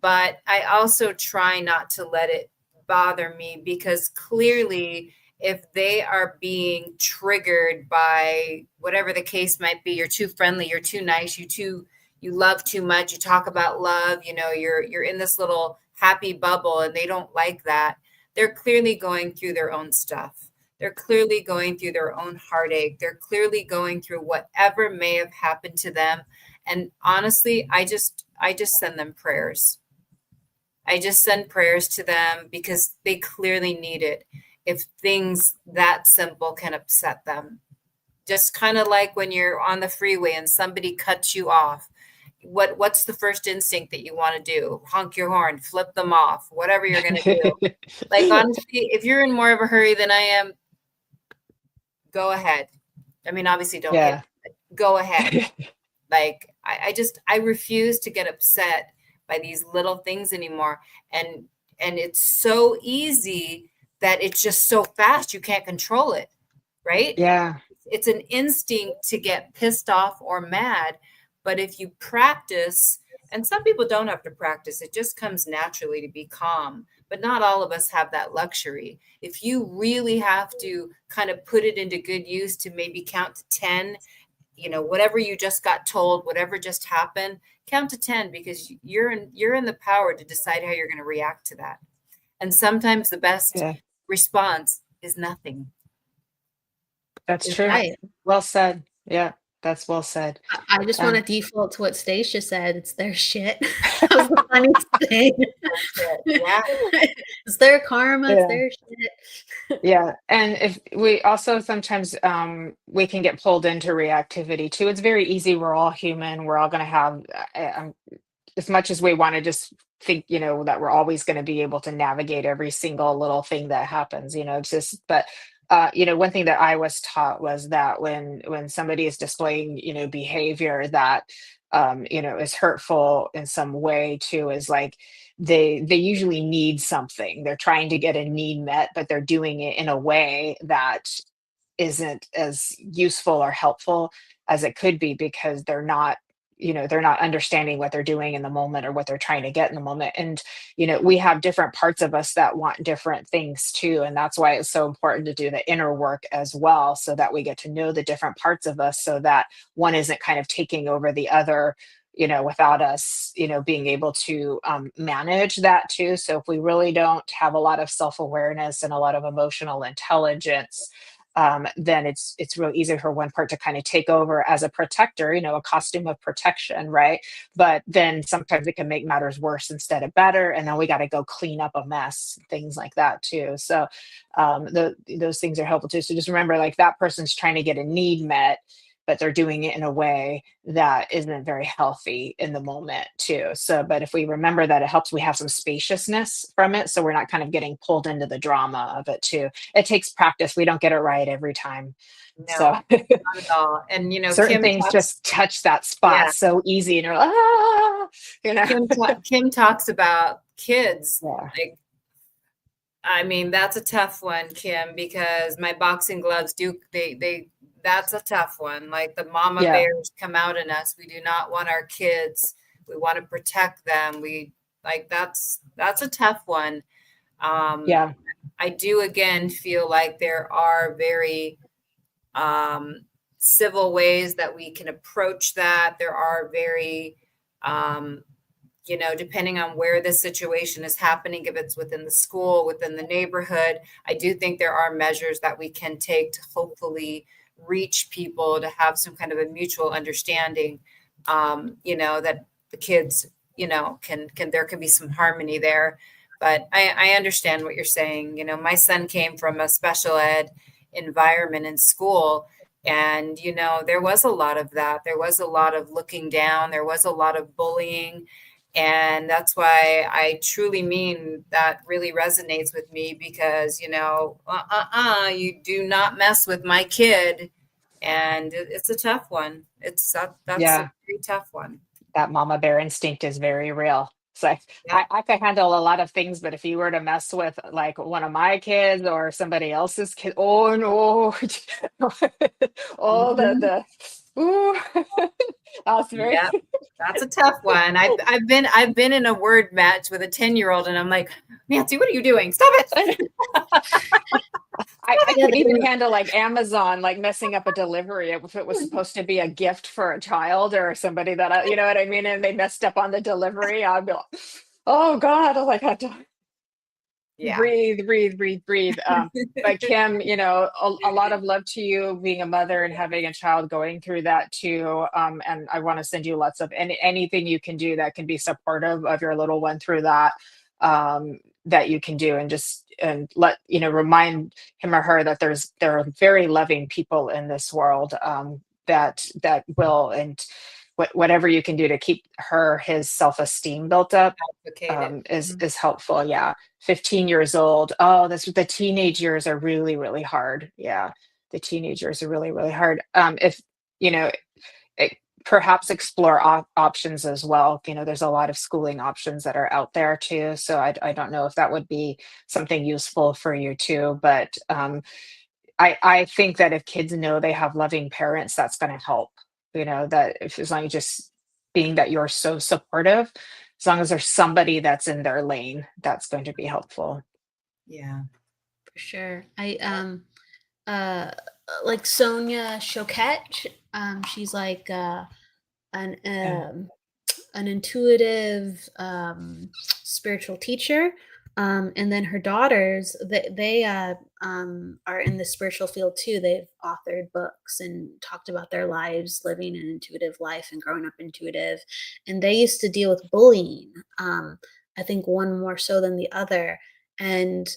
[SPEAKER 3] But I also try not to let it bother me, because clearly if they are being triggered by whatever the case might be, you're too friendly, you're too nice, you love too much, you talk about love, you're in this little happy bubble and they don't like that, they're clearly going through their own stuff. They're clearly going through their own heartache. They're clearly going through whatever may have happened to them. And honestly, I just send them prayers. I just send prayers to them because they clearly need it. If things that simple can upset them, just kind of like when you're on the freeway and somebody cuts you off, what's the first instinct that you want to do? Honk your horn, flip them off, whatever you're going to do. Like, honestly, if you're in more of a hurry than I am, go ahead. I mean, obviously don't hit, go ahead. Like, I refuse to get upset by these little things anymore. And it's so easy that it's just so fast, you can't control it, right?
[SPEAKER 2] Yeah.
[SPEAKER 3] It's an instinct to get pissed off or mad. But if you practice, and some people don't have to practice, it just comes naturally to be calm. But not all of us have that luxury. If you really have to kind of put it into good use to maybe count to 10, whatever you just got told, whatever just happened, count to 10, because you're in the power to decide how you're going to react to that. And sometimes the best response is nothing.
[SPEAKER 2] That's true. Right. Well said. Yeah, that's well said.
[SPEAKER 4] I just want to default to what Stacia said. It's their shit. That was the funniest thing.
[SPEAKER 3] Yeah.
[SPEAKER 4] It's their karma. It's their shit.
[SPEAKER 2] Yeah. And if we also sometimes we can get pulled into reactivity too. It's very easy. We're all human. We're all going to have as much as we want to just think, that we're always going to be able to navigate every single little thing that happens, but one thing that I was taught was that when somebody is displaying, behavior that, is hurtful in some way too, is like they usually need something. They're trying to get a need met, but they're doing it in a way that isn't as useful or helpful as it could be, because they're not understanding what they're doing in the moment or what they're trying to get in the moment. And, we have different parts of us that want different things too. And that's why it's so important to do the inner work as well, so that we get to know the different parts of us, so that one isn't kind of taking over the other, without us, being able to manage that too. So if we really don't have a lot of self-awareness and a lot of emotional intelligence, then it's real easy for one part to kind of take over as a protector, a costume of protection, right? But then sometimes it can make matters worse instead of better, and then we got to go clean up a mess, things like that too. So those things are helpful too. So just remember, like, that person's trying to get a need met, but they're doing it in a way that isn't very healthy in the moment too. So, but if we remember that it helps, we have some spaciousness from it. So we're not kind of getting pulled into the drama of it too. It takes practice. We don't get it right every time. So
[SPEAKER 3] No, not at all. And
[SPEAKER 2] certain
[SPEAKER 3] Kim
[SPEAKER 2] things
[SPEAKER 3] talks,
[SPEAKER 2] just touch that
[SPEAKER 3] yeah,
[SPEAKER 2] spot so easy and you're like, ah, you know.
[SPEAKER 3] Kim talks about kids.
[SPEAKER 2] Yeah.
[SPEAKER 3] Like, I mean, that's a tough one, Kim, because my boxing gloves that's a tough one. Like the mama
[SPEAKER 2] Yeah.
[SPEAKER 3] bears come out in us. We do not want our kids. We want to protect them. That's a tough one.
[SPEAKER 2] Yeah.
[SPEAKER 3] I do again feel like there are very civil ways that we can approach that. There are very depending on where the situation is happening, if it's within the school, within the neighborhood, I do think there are measures that we can take to hopefully reach people to have some kind of a mutual understanding, that the kids, there can be some harmony there. But I understand what you're saying. My son came from a special ed environment in school. And, there was a lot of that. There was a lot of looking down. There was a lot of bullying. And that's why I truly mean that really resonates with me because, you do not mess with my kid. And it's a tough one. That's
[SPEAKER 2] Yeah.
[SPEAKER 3] a pretty tough one.
[SPEAKER 2] That mama bear instinct is very real. So
[SPEAKER 3] Yeah.
[SPEAKER 2] I could handle a lot of things, but if you were to mess with like one of my kids or somebody else's kid, oh no, oh the ooh, that's very
[SPEAKER 3] Yeah, that's a tough one. I've been in a word match with a 10-year-old and I'm like, Nancy, what are you doing? Stop it.
[SPEAKER 2] I could even handle like Amazon, like messing up a delivery if it was supposed to be a gift for a child or somebody that you know what I mean, and they messed up on the delivery. I'd be like, oh God, I like had to
[SPEAKER 3] Yeah.
[SPEAKER 2] breathe. But Kim, a lot of love to you being a mother and having a child going through that too. And I want to send you lots of anything you can do that can be supportive of your little one through that. That you can do and let remind him or her that there are very loving people in this world that will and whatever you can do to keep his self-esteem built up is helpful. Yeah. 15 years old. Oh, the teenage years are really, really hard. Yeah. The teenage years are really, really hard. If you know perhaps explore options as well. There's a lot of schooling options that are out there too. So I don't know if that would be something useful for you too. But I think that if kids know they have loving parents, that's going to help. That if as long as just being that you're so supportive, as long as there's somebody that's in their lane, that's going to be helpful.
[SPEAKER 3] Yeah,
[SPEAKER 4] for sure. I like Sonia Choquette. She's like an intuitive spiritual teacher, and then her daughters they are in the spiritual field too. They've authored books and talked about their lives living an intuitive life and growing up intuitive, and they used to deal with bullying. I think one more so than the other, and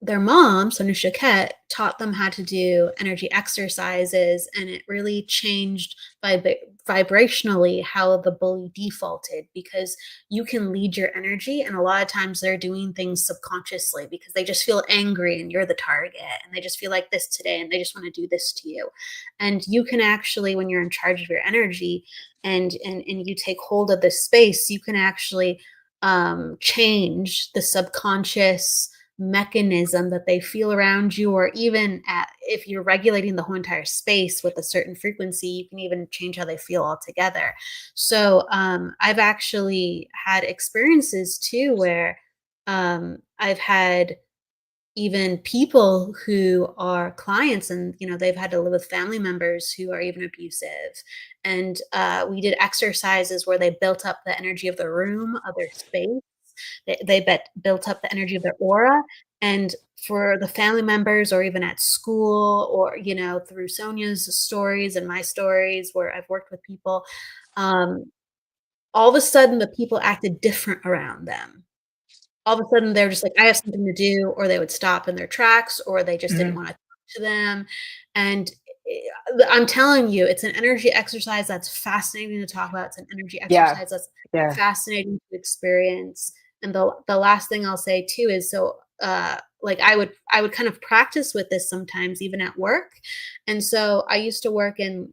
[SPEAKER 4] their mom, Sonia Choquette, taught them how to do energy exercises, and it really changed vibrationally how the bully defaulted, because you can lead your energy, and a lot of times they're doing things subconsciously because they just feel angry and you're the target, and they just feel like this today and they just want to do this to you. And you can actually, when you're in charge of your energy and you take hold of this space, you can actually change the subconscious mechanism that they feel around you, or even if you're regulating the whole entire space with a certain frequency, you can even change how they feel altogether. So I've actually had experiences too where I've had even people who are clients, and they've had to live with family members who are even abusive, and we did exercises where they built up the energy of the room, of their space. They built up the energy of their aura. And for the family members, or even at school, or through Sonia's stories and my stories where I've worked with people, all of a sudden the people acted different around them. All of a sudden they're just like, I have something to do, or they would stop in their tracks, or they just didn't want to talk to them. And I'm telling you, it's an energy exercise that's fascinating to talk about. It's an energy
[SPEAKER 2] Yeah.
[SPEAKER 4] exercise that's
[SPEAKER 2] Yeah.
[SPEAKER 4] fascinating to experience. And the last thing I'll say too is like I would kind of practice with this sometimes even at work. And so I used to work in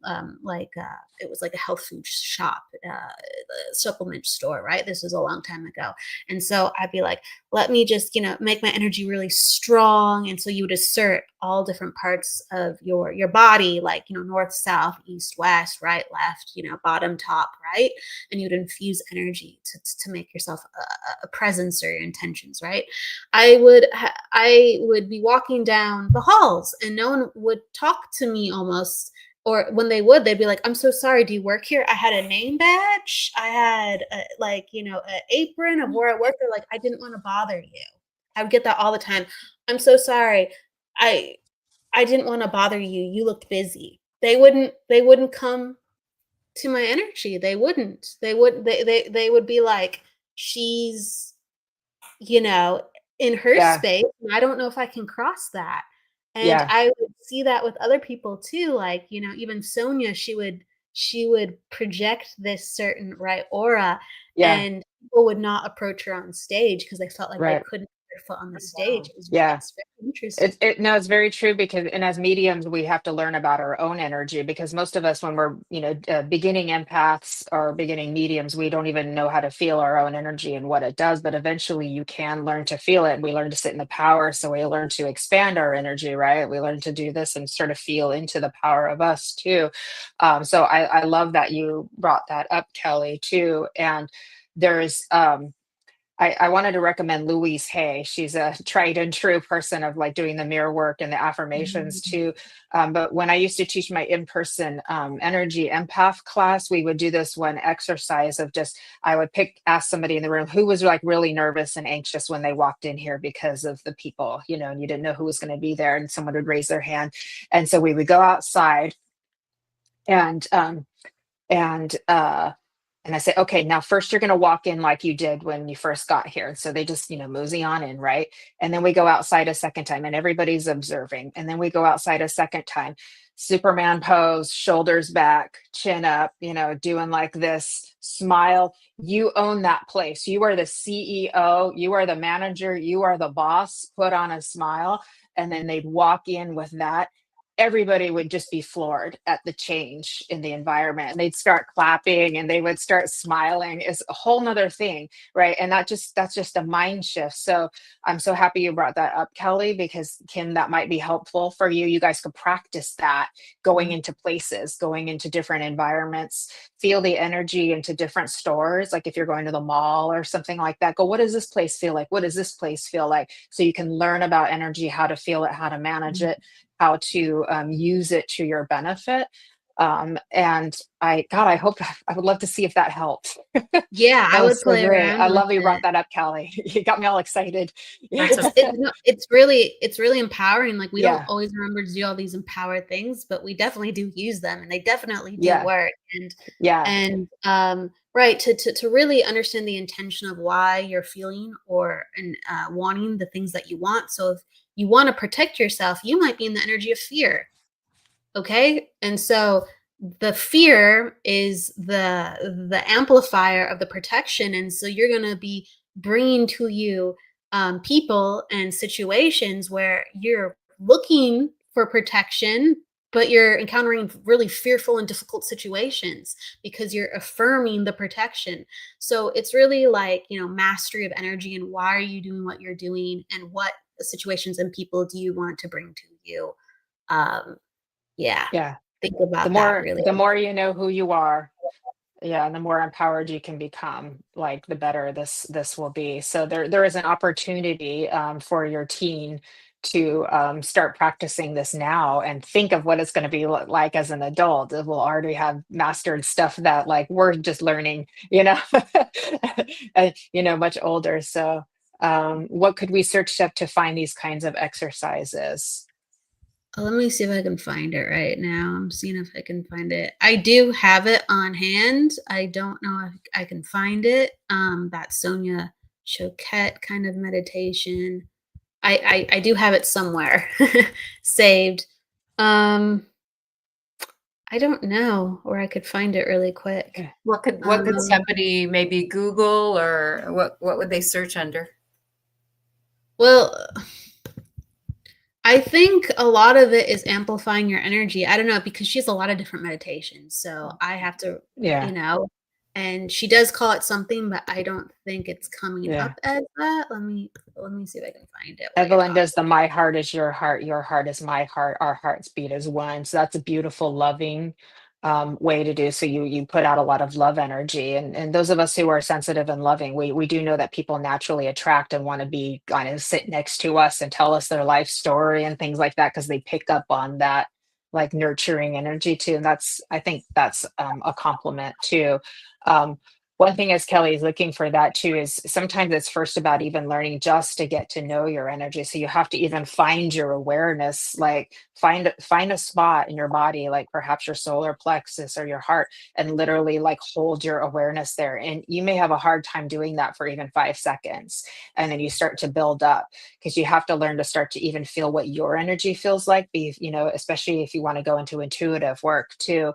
[SPEAKER 4] it was like a health food shop, supplement store, right? This was a long time ago. And so I'd be like, let me just, make my energy really strong. And so you would assert all different parts of your body, like, north, south, east, west, right, left, bottom, top, right? And you'd infuse energy to make yourself a presence or your intentions, right? I would be walking down the halls and no one would talk to me almost, or when they would, they'd be like, I'm so sorry, do you work here? I had a name badge. I had an apron of where I worked. They're like, I didn't want to bother you. I would get that all the time. I'm so sorry. I didn't want to bother you. You looked busy. They wouldn't come to my energy. They wouldn't. They would be like, she's, in her
[SPEAKER 2] Yeah.
[SPEAKER 4] space, and I don't know if I can cross that. And
[SPEAKER 2] Yeah.
[SPEAKER 4] I would see that with other people too, like, even Sonia, she would project this certain right aura,
[SPEAKER 2] Yeah.
[SPEAKER 4] and people would not approach her on stage because they felt like they
[SPEAKER 2] Right.
[SPEAKER 4] couldn't put their foot on the stage.
[SPEAKER 2] Yeah.
[SPEAKER 4] It's very interesting.
[SPEAKER 2] No, it's very true because, and as mediums, we have to learn about our own energy because most of us, when we're, beginning empaths or beginning mediums, we don't even know how to feel our own energy and what it does. But eventually you can learn to feel it. And we learn to sit in the power. So we learn to expand our energy, right? We learn to do this and sort of feel into the power of us too. So I love that you brought that up, Kelly, too. And there's, I wanted to recommend Louise Hay. She's a tried and true person of like doing the mirror work and the affirmations
[SPEAKER 4] Mhm.
[SPEAKER 2] too. But when I used to teach my in-person energy empath class, we would do this one exercise of just, I would ask somebody in the room who was like really nervous and anxious when they walked in here because of the people, and you didn't know who was going to be there, and someone would raise their hand. And so we would go outside and, and, uh, and I say, okay, now first you're going to walk in like you did when you first got here. So they just, mosey on in, right? And then we go outside a second time and everybody's observing. And then we go outside a second time, Superman pose, shoulders back, chin up, doing like this, smile. You own that place. You are the CEO, you are the manager, you are the boss, put on a smile. And then they'd walk in with that. Everybody would just be floored at the change in the environment, and they'd start clapping and they would start smiling. It's a whole nother thing, right? And that's just a mind shift. So I'm so happy you brought that up, Kelly, because Kim, that might be helpful for you. You guys could practice that going into places, going into different environments, feel the energy into different stores. Like if you're going to the mall or something like that, go, what does this place feel like? What does this place feel like? So you can learn about energy, how to feel it, how to manage it, how to use it to your benefit. And I hope, I would love to see if that helps.
[SPEAKER 4] Yeah,
[SPEAKER 2] That
[SPEAKER 4] I
[SPEAKER 2] was
[SPEAKER 4] would
[SPEAKER 2] so
[SPEAKER 4] play
[SPEAKER 2] great.
[SPEAKER 4] around
[SPEAKER 2] I
[SPEAKER 4] with
[SPEAKER 2] love you brought
[SPEAKER 4] it.
[SPEAKER 2] that up, Kelly. You got me all excited.
[SPEAKER 4] Awesome. No, it's really empowering. Like we don't
[SPEAKER 2] Yeah.
[SPEAKER 4] always remember to do all these empowered things, but we definitely do use them, and they definitely do
[SPEAKER 2] Yeah.
[SPEAKER 4] work.
[SPEAKER 2] Yeah.
[SPEAKER 4] And right, to really understand the intention of why you're feeling and wanting the things that you want. So if you want to protect yourself, you might be in the energy of fear. Okay, and so the fear is the amplifier of the protection, and so you're going to be bringing to you people and situations where you're looking for protection, but you're encountering really fearful and difficult situations because you're affirming the protection. So it's really like, mastery of energy, and why are you doing what you're doing, and what situations and people do you want to bring to you. um yeah,
[SPEAKER 2] Yeah.
[SPEAKER 4] think
[SPEAKER 2] The
[SPEAKER 4] about that
[SPEAKER 2] more
[SPEAKER 4] really.
[SPEAKER 2] the more you know who you are, yeah, and the more empowered you can become, like the better this will be. So there is an opportunity for your teen to start practicing this now and think of what it's going to be like as an adult. It will already have mastered stuff that like we're just learning, much older. So what could we search up to find these kinds of exercises?
[SPEAKER 4] Let me see if I can find it right now. I'm seeing if I can find it. I do have it on hand. I don't know if I can find it. That Sonia Choquette kind of meditation. I do have it somewhere saved. Um, I don't know, or I could find it really quick.
[SPEAKER 3] What could somebody maybe Google, or what would they search under?
[SPEAKER 4] Well, I think a lot of it is amplifying your energy. I don't know, because she has a lot of different meditations. So I have to,
[SPEAKER 2] Yeah.
[SPEAKER 4] and she does call it something, but I don't think it's coming
[SPEAKER 2] Yeah.
[SPEAKER 4] up as that. Let me see if I can find it.
[SPEAKER 2] Evelyn does the my heart is your heart is my heart, our hearts beat as one. So that's a beautiful, loving way to do. So you put out a lot of love energy. And those of us who are sensitive and loving, we do know that people naturally attract and want to be kind of sit next to us and tell us their life story and things like that, because they pick up on that like nurturing energy too. And I think that's a compliment too. Um, One thing as Kelly is looking for that too is sometimes it's first about even learning just to get to know your energy. So you have to even find your awareness, like find a spot in your body, like perhaps your solar plexus or your heart, and literally like hold your awareness there. And you may have a hard time doing that for even 5 seconds. And then you start to build up, because you have to learn to start to even feel what your energy feels like. Especially if you want to go into intuitive work too.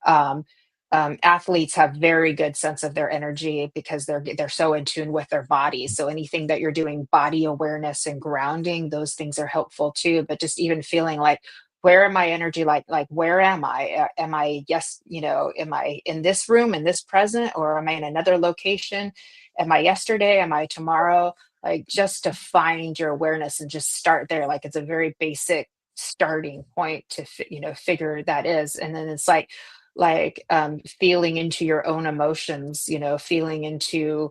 [SPEAKER 2] Um, Athletes have very good sense of their energy because they're so in tune with their bodies. So anything that you're doing, body awareness and grounding, those things are helpful too. But just even feeling like, where am my energy, like where am I? Am I, yes, am I in this room, in this present, or am I in another location? Am I yesterday? Am I tomorrow? Like, just to find your awareness and just start there. Like, it's a very basic starting point to figure that is. And then it's like feeling into your own emotions, feeling into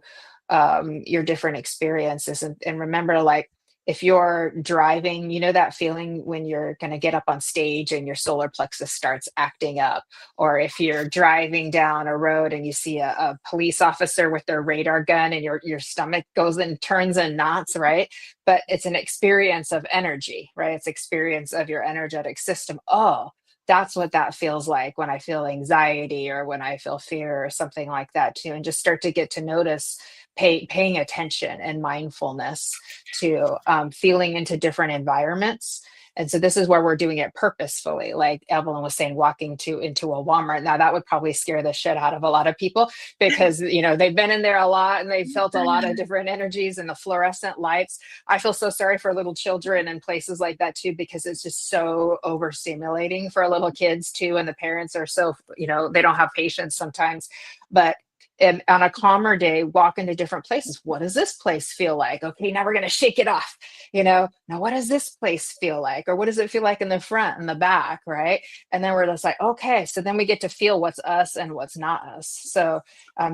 [SPEAKER 2] your different experiences. And remember, like, if you're driving, that feeling when you're going to get up on stage and your solar plexus starts acting up, or if you're driving down a road and you see a police officer with their radar gun and your stomach goes and turns in knots, right? But it's an experience of energy, right? It's experience of your energetic system. Oh, that's what that feels like when I feel anxiety or when I feel fear or something like that too. And just start to get to notice, paying attention and mindfulness to feeling into different environments. And so this is where we're doing it purposefully. Like Evelyn was saying, walking into a Walmart. Now that would probably scare the shit out of a lot of people, because they've been in there a lot and they've felt a lot of different energies and the fluorescent lights. I feel so sorry for little children and places like that too, because it's just so overstimulating for little kids too. And the parents are so, they don't have patience sometimes. But and on a calmer day, walk into different places. What does this place feel like? Okay, now we're going to shake it off. Now what does this place feel like? Or what does it feel like in the front and the back? Right. And then we're just like, okay, so then we get to feel what's us and what's not us. So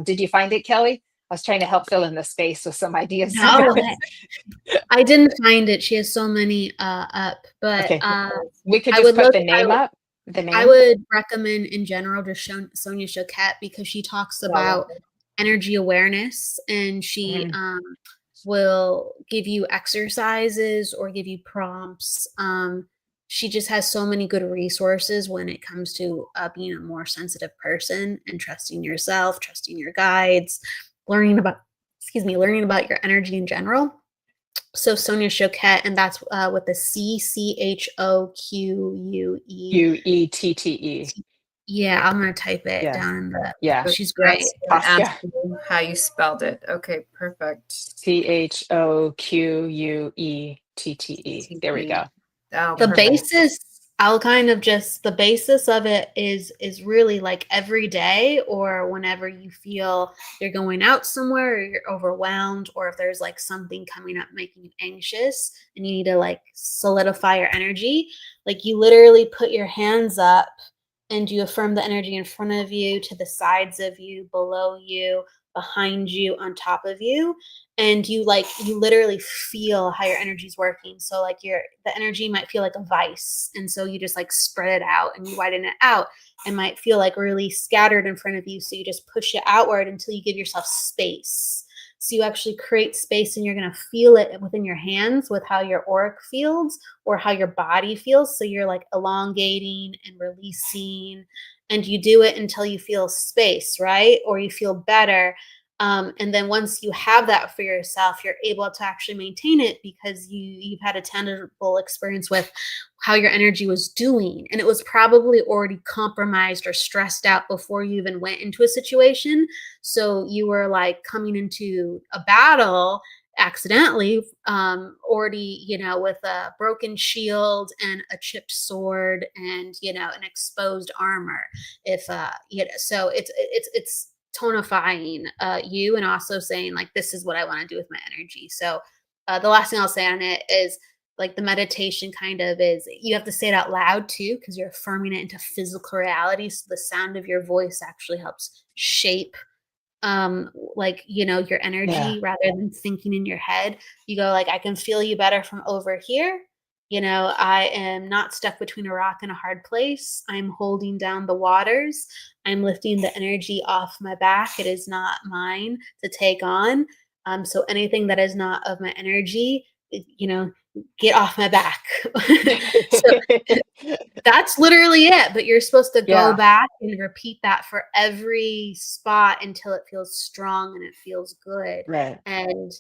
[SPEAKER 2] did you find it, Kelly? I was trying to help fill in the space with some ideas.
[SPEAKER 4] No, I didn't find it. She has so many up, but
[SPEAKER 2] okay. We could
[SPEAKER 4] I
[SPEAKER 2] just
[SPEAKER 4] would
[SPEAKER 2] put
[SPEAKER 4] look.
[SPEAKER 2] the name up. The name.
[SPEAKER 4] I would recommend in general just Sonia Choquette, because she talks about energy awareness, and she will give you exercises or give you prompts. She just has so many good resources when it comes to being a more sensitive person and trusting yourself, trusting your guides, learning about your energy in general. So Sonia Choquette, and that's with the
[SPEAKER 2] Chuette.
[SPEAKER 4] Yeah, I'm gonna type it down in the.
[SPEAKER 2] Yeah,
[SPEAKER 4] she's great.
[SPEAKER 3] Ask you how you spelled it. Okay, perfect.
[SPEAKER 2] CHOQUETTE. There we go.
[SPEAKER 3] Oh,
[SPEAKER 4] the
[SPEAKER 3] perfect.
[SPEAKER 4] basis. The basis of it is really like every day, or whenever you feel you're going out somewhere, or you're overwhelmed, or if there's like something coming up making you anxious and you need to like solidify your energy, like you literally put your hands up and you affirm the energy in front of you, to the sides of you, below you, behind you, on top of you, and you literally feel how your energy is working. So like the energy might feel like a vice, and so you just like spread it out and you widen it out. It might feel like really scattered in front of you, so you just push it outward until you give yourself space. So you actually create space, and you're going to feel it within your hands with how your auric feels or how your body feels. So you're like elongating and releasing, and you do it until you feel space, right? Or you feel better. And then once you have that for yourself, you're able to actually maintain it because you've had a tangible experience with how your energy was doing. And it was probably already compromised or stressed out before you even went into a situation. So you were like coming into a battle accidentally, already, with a broken shield and a chipped sword and, an exposed armor. If, so it's tonifying you, and also saying like, this is what I want to do with my energy. So the last thing I'll say on it is, like, the meditation kind of is, you have to say it out loud too, because you're affirming it into physical reality. So the sound of your voice actually helps shape your energy, rather than thinking in your head. You go like, I can feel you better from over here. I am not stuck between a rock and a hard place. I'm holding down the waters. I'm lifting the energy off my back. It is not mine to take on. So anything that is not of my energy, get off my back. So that's literally it. But you're supposed to go back and repeat that for every spot until it feels strong and it feels good.
[SPEAKER 2] Right.
[SPEAKER 4] And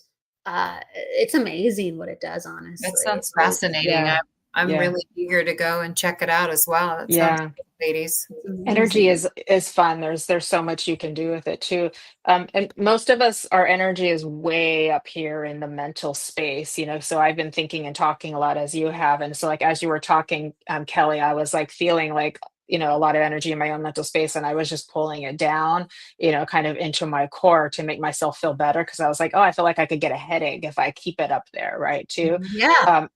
[SPEAKER 4] it's amazing what it does, honestly.
[SPEAKER 3] That sounds fascinating.
[SPEAKER 2] Yeah.
[SPEAKER 3] I'm really eager to go and check it out as well. It sounds good, ladies.
[SPEAKER 2] Energy is fun. There's so much you can do with it too. And most of us, our energy is way up here in the mental space, so I've been thinking and talking a lot as you have. And so like, as you were talking, Kelly, I was like feeling like, a lot of energy in my own mental space. And I was just pulling it down, kind of into my core to make myself feel better. Cause I was like, oh, I feel like I could get a headache if I keep it up there. Right. Too.
[SPEAKER 4] Yeah.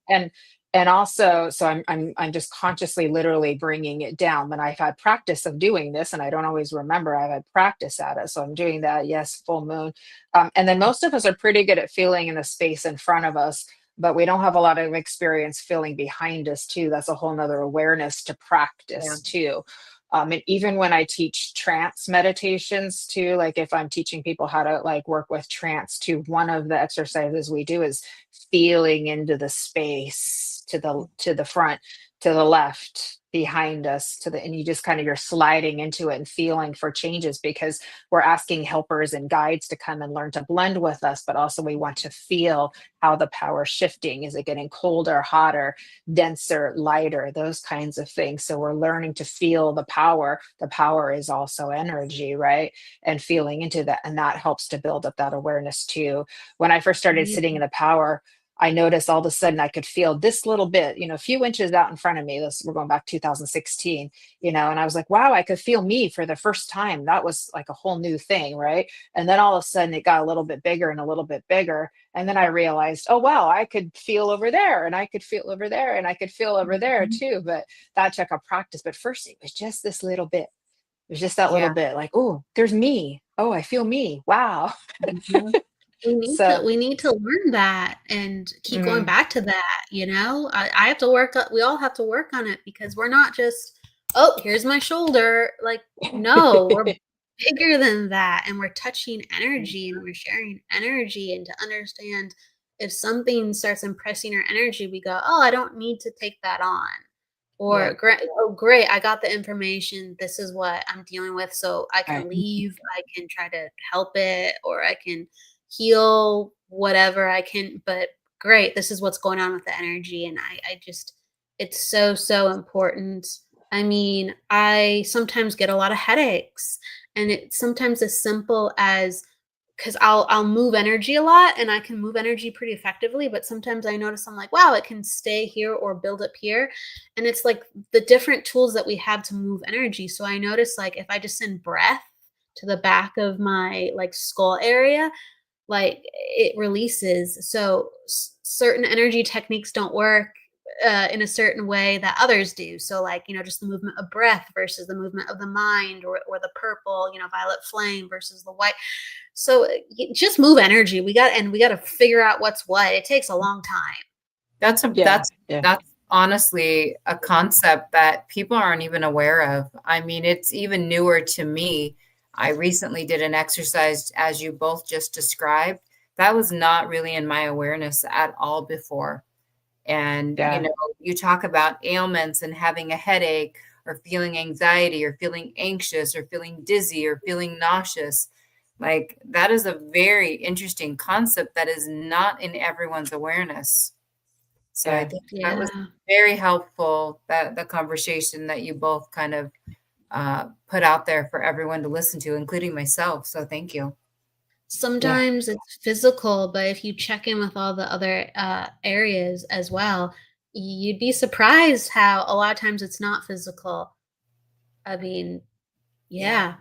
[SPEAKER 2] And also, so I'm just consciously literally bringing it down. When I've had practice of doing this, and I don't always remember, I've had practice at it. So I'm doing that. Yes, full moon. And then most of us are pretty good at feeling in the space in front of us, but we don't have a lot of experience feeling behind us too. That's a whole nother awareness to practice too. And even when I teach trance meditations too, like if I'm teaching people how to like work with trance too, one of the exercises we do is feeling into the space to the front, to the left, behind us, and you just kind of, you're sliding into it and feeling for changes, because we're asking helpers and guides to come and learn to blend with us, but also we want to feel how the power is shifting. Is it getting colder, hotter, denser, lighter, those kinds of things. So we're learning to feel the power. The power is also energy, right? And feeling into that, and that helps to build up that awareness too. When I first started sitting in the power, I noticed all of a sudden I could feel this little bit, a few inches out in front of me. We're going back 2016, and I was like, wow, I could feel me for the first time. That was like a whole new thing, right? And then all of a sudden it got a little bit bigger and a little bit bigger. And then I realized, oh, wow, I could feel over there, and I could feel over there, and I could feel over there too. But that took a practice. But first it was just this little bit. It was just that little bit, like, oh, there's me. Oh, I feel me. Wow.
[SPEAKER 4] We need to learn that and keep going back to that. I have to we all have to work on it, because we're not just, oh, here's my shoulder. Like, no, we're bigger than that. And we're touching energy, and we're sharing energy. And to understand, if something starts impressing our energy, we go, oh, I don't need to take that on. Or great, I got the information. This is what I'm dealing with. So I can leave, I can try to help it, or I can heal whatever I can. But great, this is what's going on with the energy. And I just, it's so important. I mean, I sometimes get a lot of headaches, and it's sometimes as simple as, because I'll move energy a lot, and I can move energy pretty effectively, but sometimes I notice I'm like, wow, it can stay here or build up here. And it's like the different tools that we have to move energy. So I notice, like, if I just send breath to the back of my like skull area, like it releases. So certain energy techniques don't work in a certain way that others do. So like, just the movement of breath versus the movement of the mind, or the purple, violet flame versus the white. So just move energy. We got to figure out what's what. It takes a long time.
[SPEAKER 3] That's honestly a concept that people aren't even aware of. I mean, it's even newer to me. I recently did an exercise, as you both just described, that was not really in my awareness at all before. And, you talk about ailments and having a headache, or feeling anxiety, or feeling anxious, or feeling dizzy, or feeling nauseous. Like, that is a very interesting concept that is not in everyone's awareness. So I think that was very helpful, that the conversation that you both kind of put out there for everyone to listen to, including myself. So thank you.
[SPEAKER 4] Sometimes it's physical, but if you check in with all the other areas as well, you'd be surprised how a lot of times it's not physical. I mean, yeah.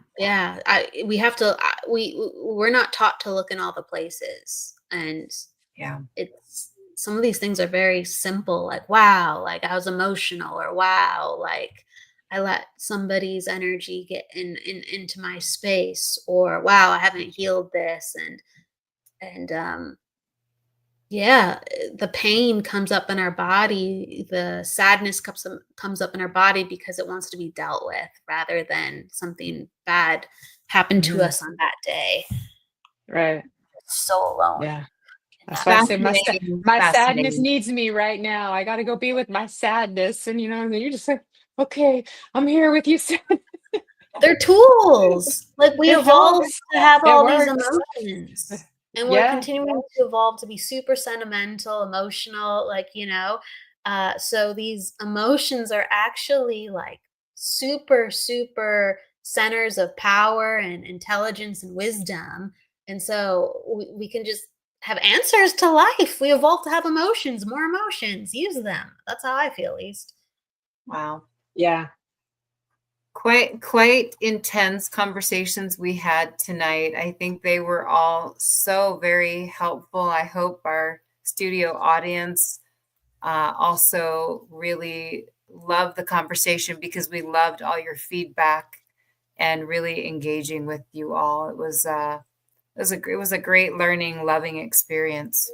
[SPEAKER 4] We have to. We're not taught to look in all the places, and
[SPEAKER 3] Yeah.
[SPEAKER 4] it's some of these things are very simple. Like, wow, like I was emotional, or wow, like I let somebody's energy get into my space, or wow, I haven't healed this, and yeah, the pain comes up in our body, the sadness comes up in our body because it wants to be dealt with rather than something bad happened to us on that day.
[SPEAKER 2] Right.
[SPEAKER 4] So alone.
[SPEAKER 2] Yeah. That's why I say my sadness
[SPEAKER 3] Fascinating.
[SPEAKER 2] needs me right now. I got to go be with my sadness. And, and then you're just like, okay, I'm here with you.
[SPEAKER 4] They're tools. Like, we
[SPEAKER 2] It
[SPEAKER 4] evolved
[SPEAKER 2] helps.
[SPEAKER 4] to have
[SPEAKER 2] It
[SPEAKER 4] all these
[SPEAKER 2] works.
[SPEAKER 4] emotions. And we're continuing to evolve to be super sentimental, emotional, like, so these emotions are actually like super, super centers of power and intelligence and wisdom. And so we can just have answers to life. We evolved to have emotions, more emotions, use them. That's how I feel, at least.
[SPEAKER 3] Wow.
[SPEAKER 2] Yeah.
[SPEAKER 3] Quite intense conversations we had tonight. I think they were all so very helpful. I hope our studio audience also really loved the conversation, because we loved all your feedback and really engaging with you all. It was a great learning, loving experience.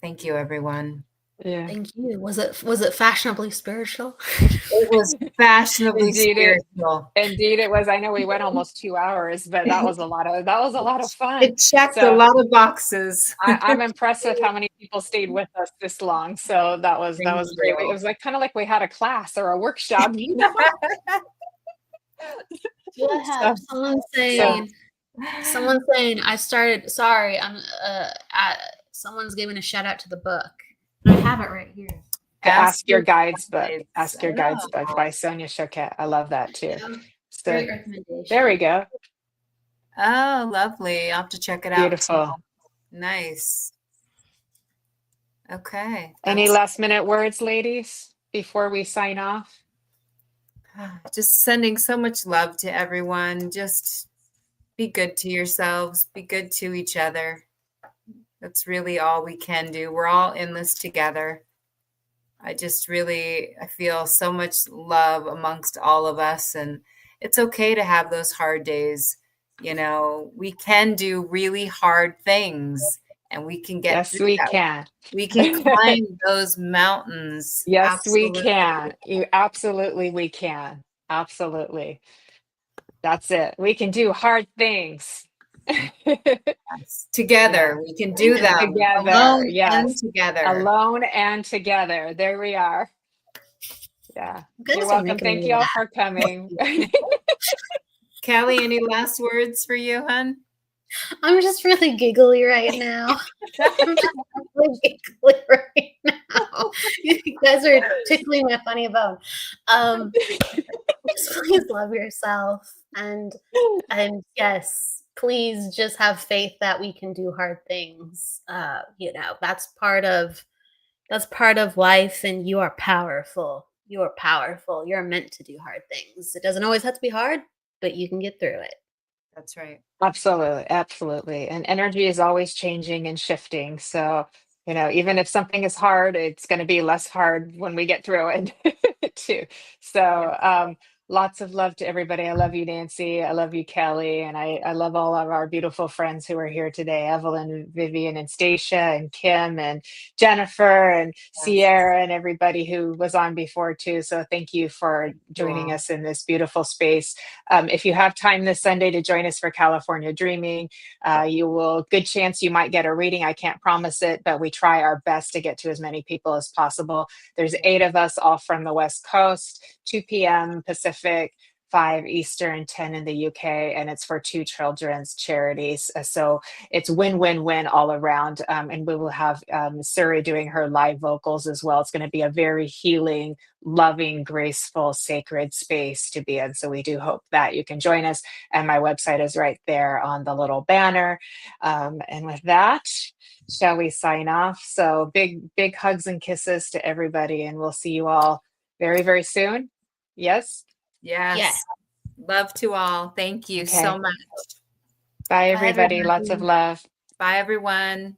[SPEAKER 3] Thank you, everyone.
[SPEAKER 2] Yeah.
[SPEAKER 4] Thank you. Was it fashionably spiritual?
[SPEAKER 3] It was fashionably spiritual.
[SPEAKER 2] Indeed, it was. I know we went almost 2 hours, but that was a lot of fun.
[SPEAKER 3] It checked a lot of boxes.
[SPEAKER 2] I'm impressed with how many people stayed with us this long. So that was great. It was like kind of like we had a class or a workshop.
[SPEAKER 4] Someone saying I started. Sorry, someone's giving a shout out to the book. I have it right here.
[SPEAKER 2] Ask Your Guides book. Ask Your Guides book by Sonia Choquette. I love that too.
[SPEAKER 4] Yeah, great recommendation.
[SPEAKER 2] There we go.
[SPEAKER 3] Oh, lovely. I'll have to check it out.
[SPEAKER 2] Beautiful.
[SPEAKER 3] Nice. Okay.
[SPEAKER 2] Any last minute words, ladies, before we sign off?
[SPEAKER 3] Just sending so much love to everyone. Just be good to yourselves. Be good to each other. That's really all we can do. We're all in this together. I feel so much love amongst all of us, and it's okay to have those hard days. We can do really hard things, and we can get through
[SPEAKER 2] we
[SPEAKER 3] that.
[SPEAKER 2] can.
[SPEAKER 3] We can climb those mountains.
[SPEAKER 2] Yes,
[SPEAKER 3] Absolutely.
[SPEAKER 2] we can. We can. Absolutely. That's it. We can do hard things.
[SPEAKER 3] Yes. Together, we can do them.
[SPEAKER 2] Together,
[SPEAKER 3] alone
[SPEAKER 2] yes.
[SPEAKER 3] and together.
[SPEAKER 2] Alone and together. There we are. Yeah. You're welcome. Thank you all for coming.
[SPEAKER 3] Callie, any last words for you, hon?
[SPEAKER 4] I'm just really giggly right now. I'm just really giggly right now. You guys are tickling my funny bone. Just please love yourself, and yes, please just have faith that we can do hard things. That's part of life, and you are powerful. You are powerful. You're meant to do hard things. It doesn't always have to be hard, but you can get through it.
[SPEAKER 3] That's right.
[SPEAKER 2] Absolutely. Absolutely. And energy is always changing and shifting. So, even if something is hard, it's going to be less hard when we get through it too. So, lots of love to everybody. I love you, Nancy. I love you, Kelly. And I love all of our beautiful friends who are here today, Evelyn, Vivian, and Stacia, and Kim, and Jennifer, and Sierra, and everybody who was on before too. So thank you for joining us in this beautiful space. If you have time this Sunday to join us for California Dreaming, good chance you might get a reading. I can't promise it, but we try our best to get to as many people as possible. There's 8 of us, all from the West Coast, 2 p.m. Pacific, 5 Eastern, 10 in the UK, and it's for 2 children's charities. So it's win-win-win all around. And we will have Suri doing her live vocals as well. It's going to be a very healing, loving, graceful, sacred space to be in. So we do hope that you can join us. And my website is right there on the little banner. And with that, shall we sign off? So big hugs and kisses to everybody, and we'll see you all very, very soon. Yes?
[SPEAKER 3] Yes.
[SPEAKER 4] Yes.
[SPEAKER 3] Love to all. Thank you
[SPEAKER 2] Okay.
[SPEAKER 3] so much.
[SPEAKER 2] Bye, everybody. Lots of love.
[SPEAKER 3] Bye, everyone.